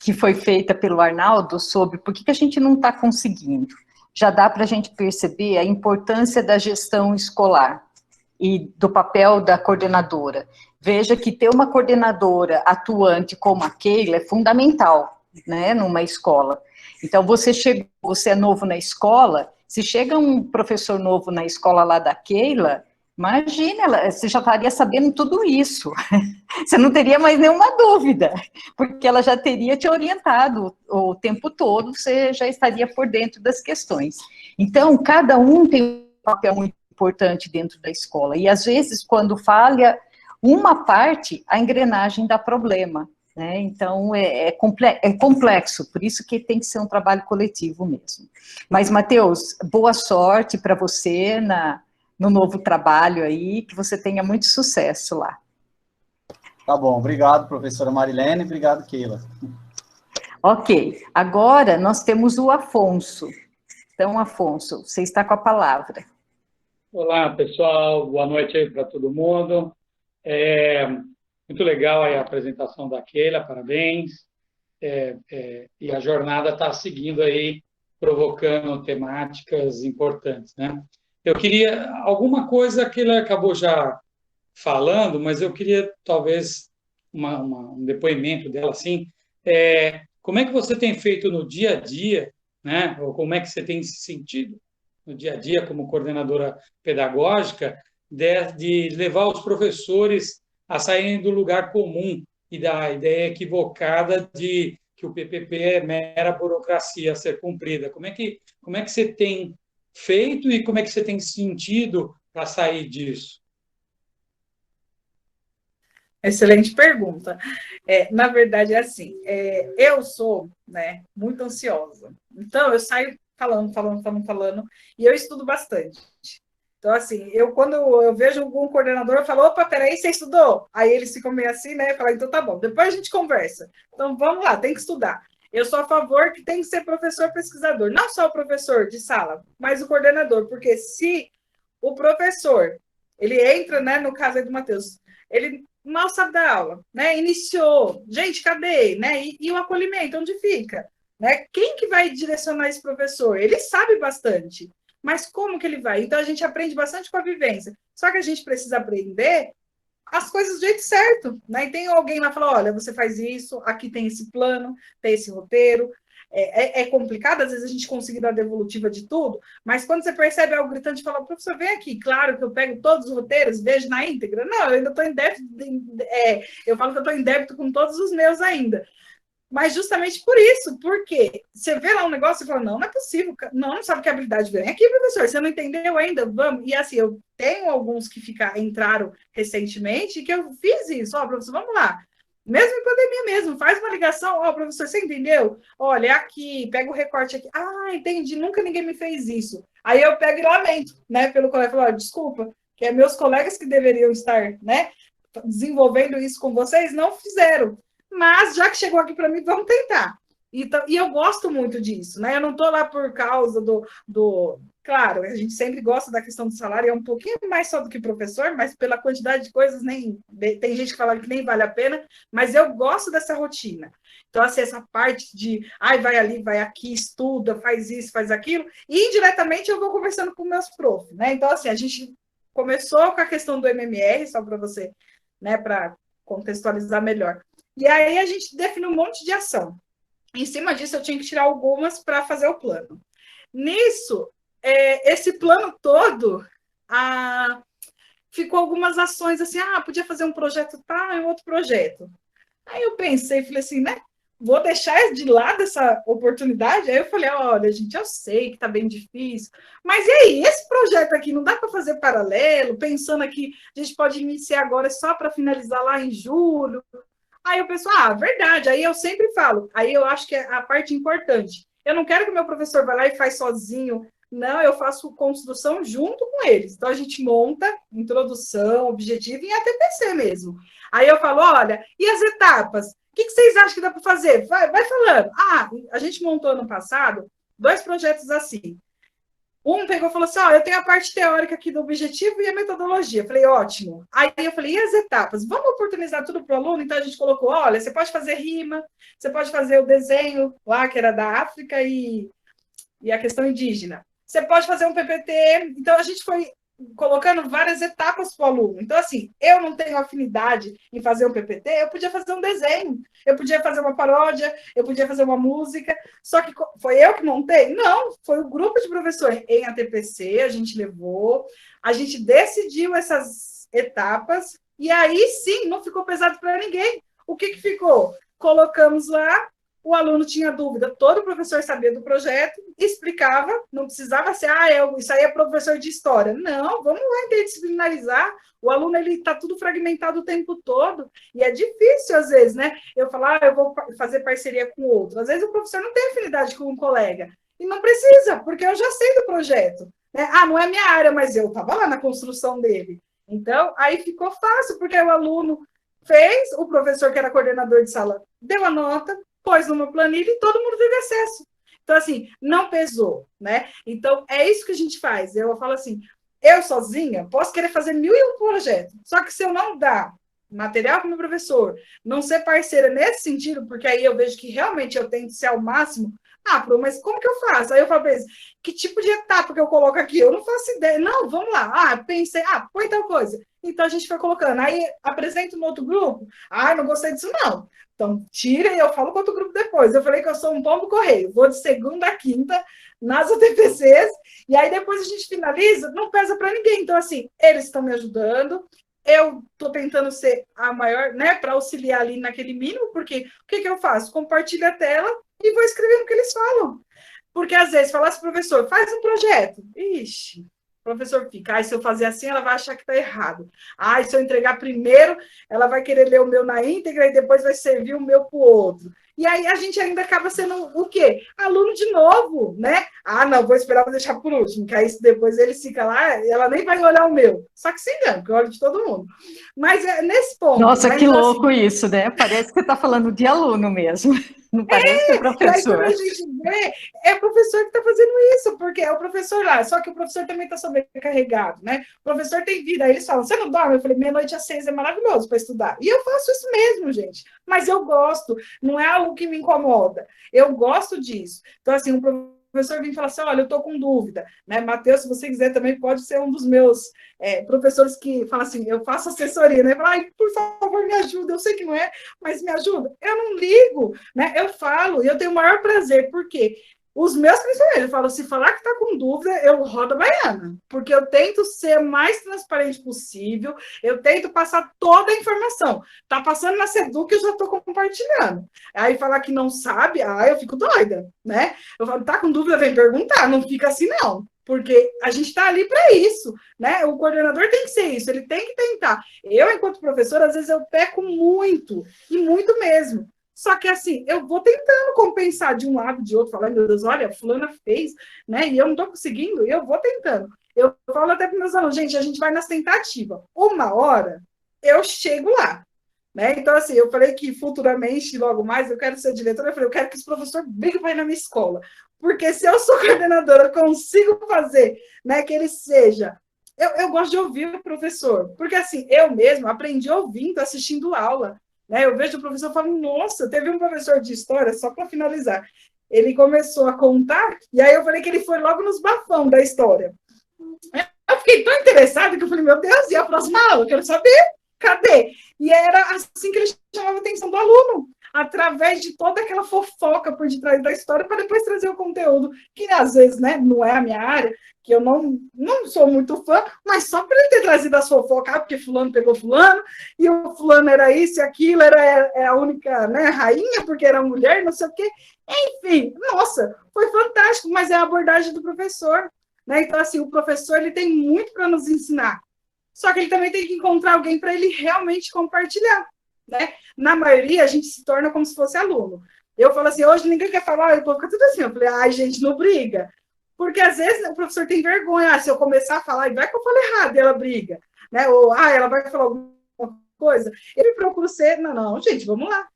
que foi feita pelo Arnaldo sobre por que a gente não está conseguindo. Já dá para a gente perceber a importância da gestão escolar e do papel da coordenadora. Veja que ter uma coordenadora atuante como a Keila é fundamental, né, numa escola. Então, você é novo na escola, se chega um professor novo na escola lá da Keila, imagina, você já estaria sabendo tudo isso. Você não teria mais nenhuma dúvida, porque ela já teria te orientado o tempo todo, você já estaria por dentro das questões. Então, cada um tem um papel muito importante dentro da escola, e às vezes, quando falha uma parte, a engrenagem dá problema, né? Então, é complexo, por isso que tem que ser um trabalho coletivo mesmo. Mas, Matheus, boa sorte para você no novo trabalho aí, que você tenha muito sucesso lá. Tá bom, obrigado, professora Marilene, obrigado, Keila. Ok, agora nós temos o Afonso. Então, Afonso, você está com a palavra. Olá, pessoal, boa noite aí para todo mundo. Muito legal aí a apresentação da Keila, parabéns. E a jornada está seguindo aí, provocando temáticas importantes, né? Eu queria, alguma coisa que ele acabou já falando, mas eu queria talvez um depoimento dela, assim, como é que você tem feito no dia a dia, né? Ou como é que você tem se sentido no dia a dia como coordenadora pedagógica de levar os professores a saírem do lugar comum e da ideia equivocada de que o PPP é mera burocracia a ser cumprida. Como é que você tem feito e como é que você tem sentido para sair disso? Excelente pergunta. Na verdade, é assim, eu sou, né, muito ansiosa. Então, eu saio falando, e eu estudo bastante. Então, assim, quando eu vejo algum coordenador, eu falo, opa, peraí, você estudou? Aí eles ficam meio assim, né? Falam, então tá bom, depois a gente conversa. Então, vamos lá, tem que estudar. Eu sou a favor que tem que ser professor pesquisador, não só o professor de sala, mas o coordenador, porque se o professor, ele entra, né, no caso aí do Matheus, ele mal sabe dar aula, né, iniciou, gente, cadê, né, e o acolhimento, onde fica, né, quem que vai direcionar esse professor? Ele sabe bastante, mas como que ele vai? Então, a gente aprende bastante com a vivência, só que a gente precisa aprender as coisas do jeito certo, né? E tem alguém lá que fala, olha, você faz isso, aqui tem esse plano, tem esse roteiro. É complicado, às vezes a gente conseguir dar devolutiva de tudo, mas quando você percebe algo gritante e fala, professor, vem aqui, claro que eu pego todos os roteiros, vejo na íntegra. Não, eu ainda estou em débito, eu falo que eu estou em débito com todos os meus ainda. Mas justamente por isso, porque você vê lá um negócio e fala, não é possível, não sabe que habilidade vem aqui, professor, você não entendeu ainda, vamos. E assim, eu tenho alguns que entraram recentemente e que eu fiz isso, professor, vamos lá. Mesmo em pandemia mesmo, faz uma ligação, professor, você entendeu? Olha, é aqui, pega o recorte aqui. Entendi, nunca ninguém me fez isso. Aí eu pego e lamento, né, pelo colega, falo, desculpa, que é meus colegas que deveriam estar, né, desenvolvendo isso com vocês, não fizeram. Mas, já que chegou aqui para mim, vamos tentar. E eu gosto muito disso, né? Eu não estou lá por causa do... Claro, a gente sempre gosta da questão do salário, é um pouquinho mais só do que professor, mas pela quantidade de coisas, tem gente que fala que nem vale a pena, mas eu gosto dessa rotina. Então, assim, essa parte de, vai ali, vai aqui, estuda, faz isso, faz aquilo, e indiretamente eu vou conversando com meus profs, né? Então, assim, a gente começou com a questão do MMR, só para você, né, para contextualizar melhor. E aí a gente define um monte de ação. Em cima disso, eu tinha que tirar algumas para fazer o plano. Nisso, esse plano todo, ficou algumas ações assim, podia fazer um projeto tal e outro projeto. Aí eu pensei, falei assim, né? Vou deixar de lado essa oportunidade? Aí eu falei, olha, gente, eu sei que está bem difícil, mas e aí, esse projeto aqui não dá para fazer paralelo, pensando aqui, a gente pode iniciar agora só para finalizar lá em julho. Aí eu penso, verdade, aí eu sempre falo, aí eu acho que é a parte importante. Eu não quero que o meu professor vá lá e faz sozinho, não, eu faço construção junto com eles. Então, a gente monta introdução, objetivo e até TPC mesmo. Aí eu falo, olha, e as etapas? O que vocês acham que dá para fazer? Vai falando. A gente montou ano passado 2 projetos assim. Um pegou e falou assim, eu tenho a parte teórica aqui do objetivo e a metodologia. Eu falei, ótimo. Aí eu falei, e as etapas? Vamos oportunizar tudo para o aluno? Então a gente colocou, olha, você pode fazer rima, você pode fazer o desenho lá, que era da África e a questão indígena. Você pode fazer um PPT. Então a gente foi colocando várias etapas para o aluno. Então, assim, eu não tenho afinidade em fazer um PPT, eu podia fazer um desenho, eu podia fazer uma paródia, eu podia fazer uma música, só que foi eu que montei? Não, foi o grupo de professores em ATPC, a gente levou, a gente decidiu essas etapas, e aí sim, não ficou pesado para ninguém. O que ficou? Colocamos lá, o aluno tinha dúvida, todo professor sabia do projeto, explicava, não precisava ser, isso aí é professor de história. Não, vamos lá interdisciplinarizar. O aluno está tudo fragmentado o tempo todo, e é difícil, às vezes, né? Eu falar, eu vou fazer parceria com outro. Às vezes o professor não tem afinidade com um colega, e não precisa, porque eu já sei do projeto. Né? Não é minha área, mas eu estava lá na construção dele. Então, aí ficou fácil, porque o aluno fez, o professor, que era coordenador de sala, deu a nota, pôs numa planilha e todo mundo teve acesso. Então, assim, não pesou, né? Então, é isso que a gente faz. Eu falo assim, eu sozinha posso querer fazer 1001 projetos, só que se eu não dar material para o meu professor, não ser parceira nesse sentido, porque aí eu vejo que realmente eu tento ser ao máximo, mas como que eu faço? Aí eu falo para eles, que tipo de etapa que eu coloco aqui? Eu não faço ideia. Não, vamos lá. Pensei, põe tal coisa. Então a gente foi colocando. Aí apresento no outro grupo. Não gostei disso, não. Então, tira e eu falo com outro grupo depois. Eu falei que eu sou um pombo correio. Vou de segunda a quinta nas UTPCs. E aí depois a gente finaliza, não pesa para ninguém. Então, assim, eles estão me ajudando. Eu estou tentando ser a maior, né, para auxiliar ali naquele mínimo, porque o que eu faço? Compartilho a tela e vou escrevendo o que eles falam. Porque, às vezes, falar assim, professor, faz um projeto. Ixi, o professor fica, se eu fazer assim, ela vai achar que está errado. Se eu entregar primeiro, ela vai querer ler o meu na íntegra e depois vai servir o meu para o outro. E aí a gente ainda acaba sendo o quê? Aluno de novo, né? Não, vou esperar para deixar por último, que aí depois ele fica lá e ela nem vai olhar o meu. Só que se engana, porque eu olho de todo mundo. Mas é nesse ponto. Nossa, que então, louco assim, isso, né? Parece que você está falando de aluno mesmo. Não parece que é professor. E aí, quando a gente vê, é o professor que está fazendo isso, porque é o professor lá, só que o professor também está sobrecarregado, né? O professor tem vida, aí eles falam, você não dorme? Eu falei, meia-noite às 6 é maravilhoso para estudar. E eu faço isso mesmo, gente. Mas eu gosto, não é algo que me incomoda. Eu gosto disso. Então, assim, o professor vem falar assim, olha, eu estou com dúvida, né? Matheus, se você quiser também pode ser um dos meus professores que fala assim, eu faço assessoria, né? Fala, por favor, me ajuda, eu sei que não é, mas me ajuda. Eu não ligo, né? Eu falo, e eu tenho o maior prazer, porque os meus principalmente, eu falo, se falar que está com dúvida, eu rodo a baiana, porque eu tento ser o mais transparente possível, eu tento passar toda a informação. Tá passando na Seduc, eu já estou compartilhando. Aí falar que não sabe, eu fico doida, né? Eu falo, tá com dúvida, vem perguntar, não fica assim não. Porque a gente está ali para isso, né? O coordenador tem que ser isso, ele tem que tentar. Eu, enquanto professora, às vezes eu peco muito, e muito mesmo. Só que, assim, eu vou tentando compensar de um lado, de outro, falando, meu Deus, olha, a fulana fez, né? E eu não estou conseguindo, eu vou tentando. Eu falo até para meus alunos, gente, a gente vai nas tentativas. Uma hora, eu chego lá. Né? Então, assim, eu falei que futuramente, logo mais, eu quero ser diretora, eu falei, eu quero que esse professor brigue para ir na minha escola. Porque se eu sou coordenadora, eu consigo fazer, né, que ele seja... Eu gosto de ouvir o professor, porque, assim, eu mesmo aprendi ouvindo, assistindo aula. Né? Eu vejo o professor e falo, nossa, teve um professor de história, só para finalizar, ele começou a contar, e aí eu falei que ele foi logo nos bafão da história. Eu fiquei tão interessada que eu falei, meu Deus, e a próxima aula? Eu quero saber, cadê? E era assim que ele chamava a atenção do aluno, através de toda aquela fofoca por detrás da história, para depois trazer o conteúdo, que às vezes, né, não é a minha área, que eu não sou muito fã, mas só para ele ter trazido as fofocas, porque fulano pegou fulano, e o fulano era isso e aquilo, era a única, né, rainha, porque era mulher, não sei o quê. Enfim, nossa, foi fantástico, mas é a abordagem do professor. Né? Então, assim, o professor ele tem muito para nos ensinar, só que ele também tem que encontrar alguém para ele realmente compartilhar. Né? Na maioria, a gente se torna como se fosse aluno. Eu falo assim, hoje ninguém quer falar, eu vou ficar tudo assim. Eu falei, gente, não briga. Porque, às vezes, o professor tem vergonha. Se eu começar a falar, vai que eu falo errado, e ela briga. Né? Ou, ela vai falar alguma coisa. Eu procuro ser, não, gente, vamos lá.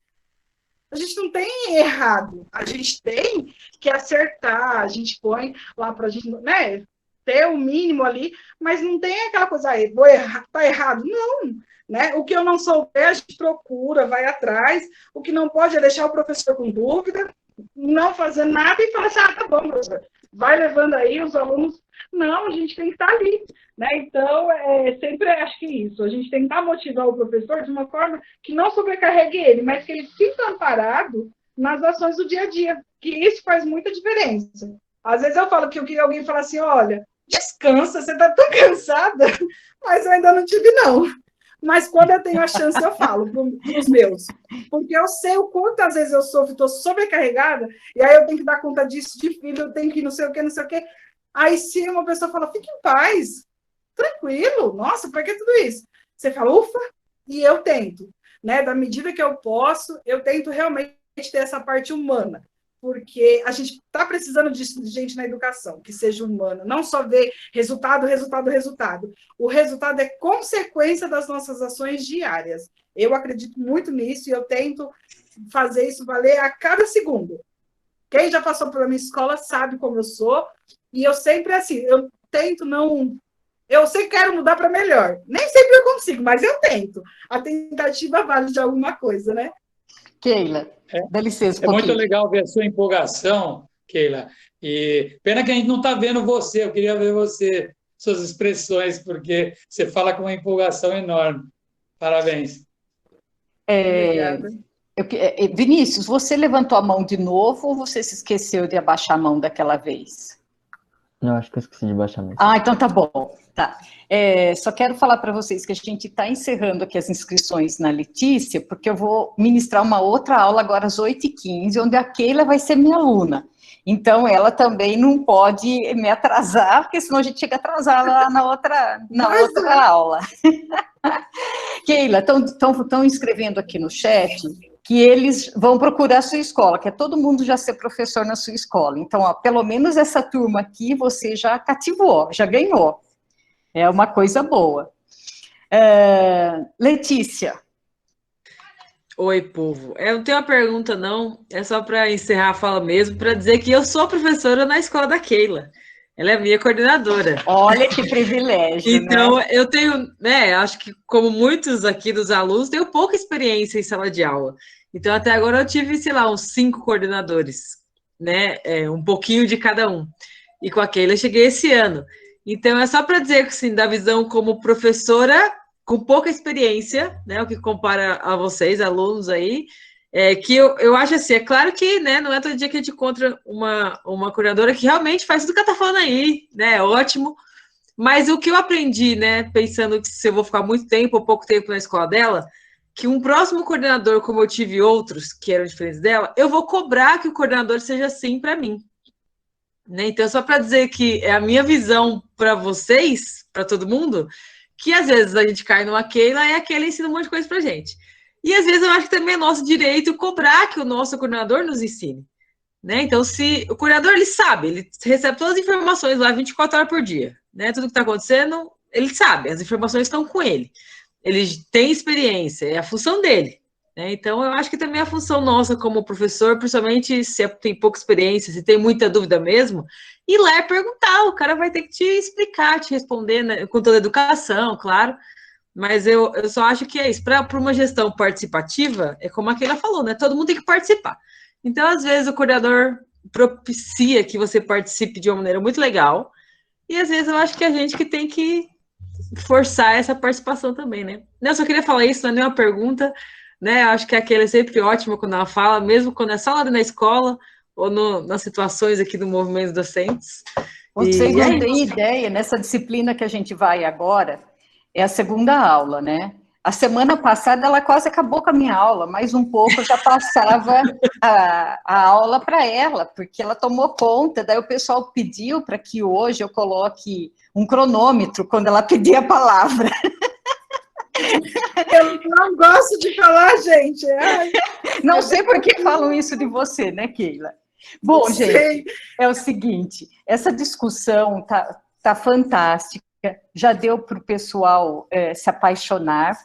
A gente não tem errado. A gente tem que acertar. A gente põe lá para a gente, né? ter o mínimo ali, mas não tem aquela coisa aí, vou errar, tá errado. Não, né? O que eu não souber, a gente procura, vai atrás. O que não pode é deixar o professor com dúvida, não fazer nada e falar assim, tá bom, professor, vai levando aí os alunos. Não, a gente tem que estar ali, né? Então, sempre acho que isso, a gente tentar motivar o professor de uma forma que não sobrecarregue ele, mas que ele sinta amparado nas ações do dia a dia, que isso faz muita diferença. Às vezes eu falo que eu queria alguém falar assim, olha, descansa, você está tão cansada, mas eu ainda não tive, não. Mas quando eu tenho a chance, eu falo para os meus. Porque eu sei o quanto às vezes eu estou sobrecarregada, e aí eu tenho que dar conta disso, de filho, eu tenho que não sei o quê, não sei o quê. Aí se uma pessoa fala, fique em paz, tranquilo, nossa, por que tudo isso? Você fala, ufa, e eu tento, né? Da medida que eu posso, eu tento realmente ter essa parte humana. Porque a gente está precisando de gente na educação que seja humana, não só ver resultado, resultado, resultado. O resultado é consequência das nossas ações diárias. Eu acredito muito nisso e eu tento fazer isso valer a cada segundo. Quem já passou pela minha escola sabe como eu sou, e eu sempre, assim, eu tento não... Eu sempre quero mudar para melhor. Nem sempre eu consigo, mas eu tento. A tentativa vale de alguma coisa, né? Keila, dá licença um É muito pouquinho. legal ver a sua empolgação, Keila. E pena que a gente não está vendo você, eu queria ver você, suas expressões, porque você fala com uma empolgação enorme. Parabéns. Obrigada. Vinícius, você levantou a mão de novo ou você se esqueceu de abaixar a mão daquela vez? Não, acho que eu esqueci de baixar mesmo. Ah, então tá bom. Tá. Só quero falar para vocês que a gente está encerrando aqui as inscrições na Letícia, porque eu vou ministrar uma outra aula agora às 8h15, onde a Keila vai ser minha aluna. Então, ela também não pode me atrasar, porque senão a gente chega atrasada lá na outra aula. Keila, estão escrevendo aqui no chat que eles vão procurar a sua escola, que é todo mundo já ser professor na sua escola. Então, ó, pelo menos essa turma aqui você já cativou, já ganhou. É uma coisa boa. Letícia. Oi, povo. Eu não tenho uma pergunta, não. É só para encerrar a fala mesmo, para dizer que eu sou professora na escola da Keila. Ela é minha coordenadora. Olha que privilégio, então, né? eu tenho, acho que como muitos aqui dos alunos, tenho pouca experiência em sala de aula. Então, até agora eu tive, sei lá, uns 5 coordenadores, né? Um pouquinho de cada um. E com a Keila eu cheguei esse ano. Então, é só para dizer que, assim, da visão como professora, com pouca experiência, né? O que compara a vocês, alunos aí, que eu acho assim, é claro que, né, não é todo dia que a gente encontra uma coordenadora que realmente faz tudo que ela tá falando aí, né? Ótimo. Mas o que eu aprendi, né, pensando que se eu vou ficar muito tempo ou pouco tempo na escola dela, que um próximo coordenador, como eu tive outros que eram diferentes dela, eu vou cobrar que o coordenador seja assim para mim. Né? Então, só para dizer que é a minha visão para vocês, para todo mundo, que às vezes a gente cai numa Keila e a Keila ensina um monte de coisa para gente. E às vezes eu acho que também é nosso direito cobrar que o nosso coordenador nos ensine. Né? Então, se o coordenador, ele sabe, ele recebe todas as informações lá 24 horas por dia. Né? Tudo que está acontecendo, ele sabe, as informações estão com ele. Ele tem experiência, é a função dele. Né? Então, eu acho que também é a função nossa como professor, principalmente se tem pouca experiência, se tem muita dúvida mesmo, ir lá e perguntar, o cara vai ter que te explicar, te responder, né? Com toda a educação, claro, mas eu só acho que é isso, para uma gestão participativa, é como a Keila falou, né? Todo mundo tem que participar. Então, às vezes, o coordenador propicia que você participe de uma maneira muito legal, e às vezes eu acho que a gente que tem que forçar essa participação também, né? Eu só queria falar isso, não é nenhuma pergunta, né? Eu acho que a Keila é sempre ótima quando ela fala, mesmo quando é só lá na escola, ou nas situações aqui do movimento docentes. Vocês não têm ideia, nessa disciplina que a gente vai agora, é a segunda aula, né? A semana passada ela quase acabou com a minha aula, mais um pouco eu já passava a aula para ela, porque ela tomou conta, daí o pessoal pediu para que hoje eu coloque um cronômetro quando ela pedir a palavra. Eu não gosto de falar, gente. Ai, não sei por que falam isso de você, né, Keila? Bom, gente, é o seguinte, essa discussão tá fantástica, já deu para o pessoal se apaixonar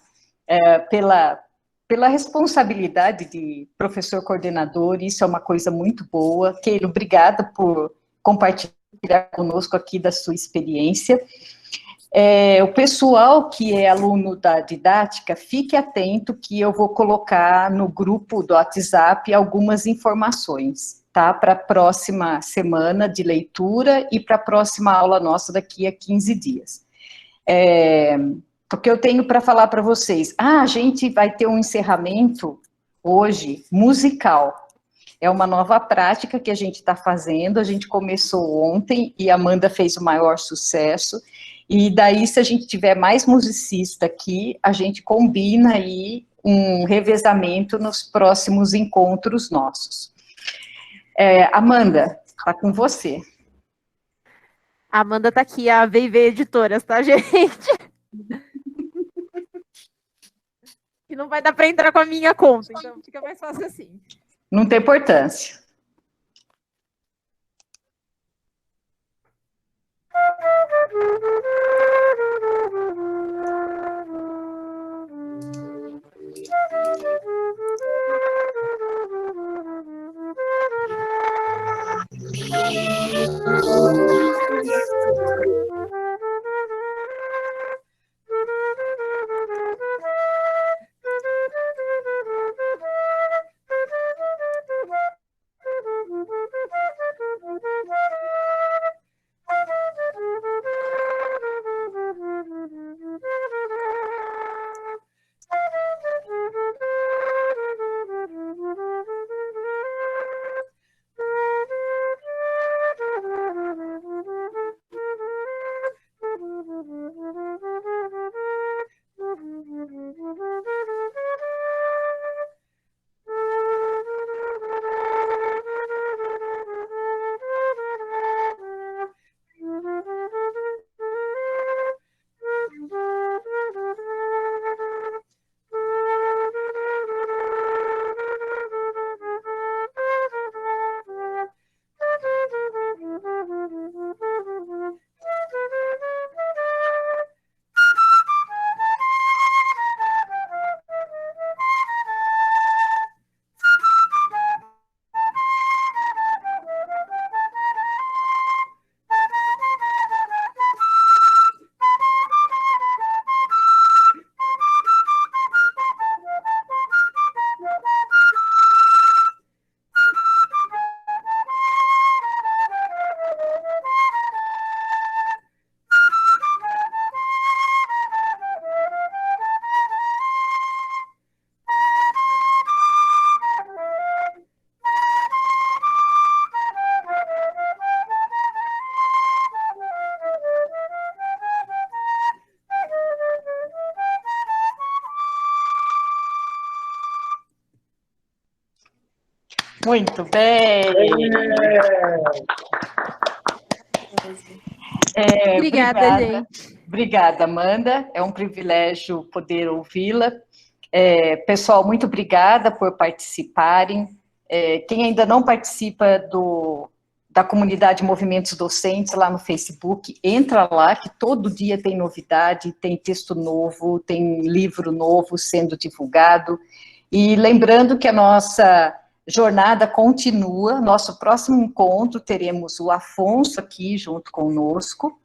pela responsabilidade de professor coordenador, isso é uma coisa muito boa. Keila, obrigada por compartilhar compartilhar conosco aqui da sua experiência. O pessoal que é aluno da didática, fique atento que eu vou colocar no grupo do WhatsApp algumas informações, tá? Para a próxima semana de leitura e para a próxima aula nossa daqui a 15 dias. O que eu tenho para falar para vocês? A gente vai ter um encerramento hoje musical. É uma nova prática que a gente está fazendo, a gente começou ontem e a Amanda fez o maior sucesso. E daí, se a gente tiver mais musicista aqui, a gente combina aí um revezamento nos próximos encontros nossos. Amanda, está com você. A Amanda está aqui, a V&V Editoras, tá, gente? Que não vai dar para entrar com a minha conta, então fica mais fácil assim. Não tem importância. Muito bem. Obrigada, gente. Obrigada, Amanda. É um privilégio poder ouvi-la. Pessoal, muito obrigada por participarem. Quem ainda não participa da comunidade Movimentos Docentes lá no Facebook, entra lá, que todo dia tem novidade, tem texto novo, tem livro novo sendo divulgado. E lembrando que a nossa jornada continua, nosso próximo encontro teremos o Afonso aqui junto conosco,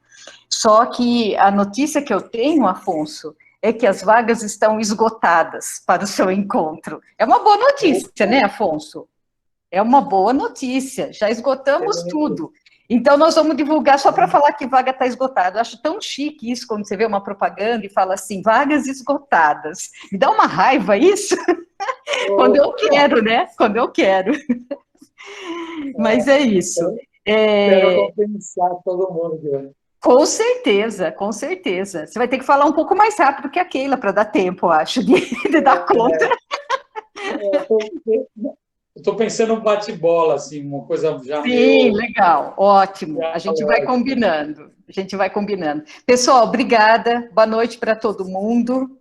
só que a notícia que eu tenho, Afonso, é que as vagas estão esgotadas para o seu encontro. É uma boa notícia, né, Afonso? É uma boa notícia, já esgotamos tudo. Então, nós vamos divulgar só para falar que vaga está esgotada. Eu acho tão chique isso, quando você vê uma propaganda e fala assim, vagas esgotadas. Me dá uma raiva isso, quando eu quero, né? Quando eu quero. Mas é isso. Espero compensar todo mundo. Com certeza, com certeza. Você vai ter que falar um pouco mais rápido que a Keila, para dar tempo, acho, de dar conta. Estou pensando um bate-bola, assim, uma coisa já Sim, meio... legal, ótimo. A gente vai combinando. A gente vai combinando. Pessoal, obrigada. Boa noite para todo mundo.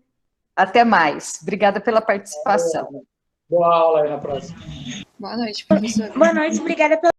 Até mais. Obrigada pela participação. Boa aula aí na próxima. Boa noite, professora. Boa noite, obrigada pela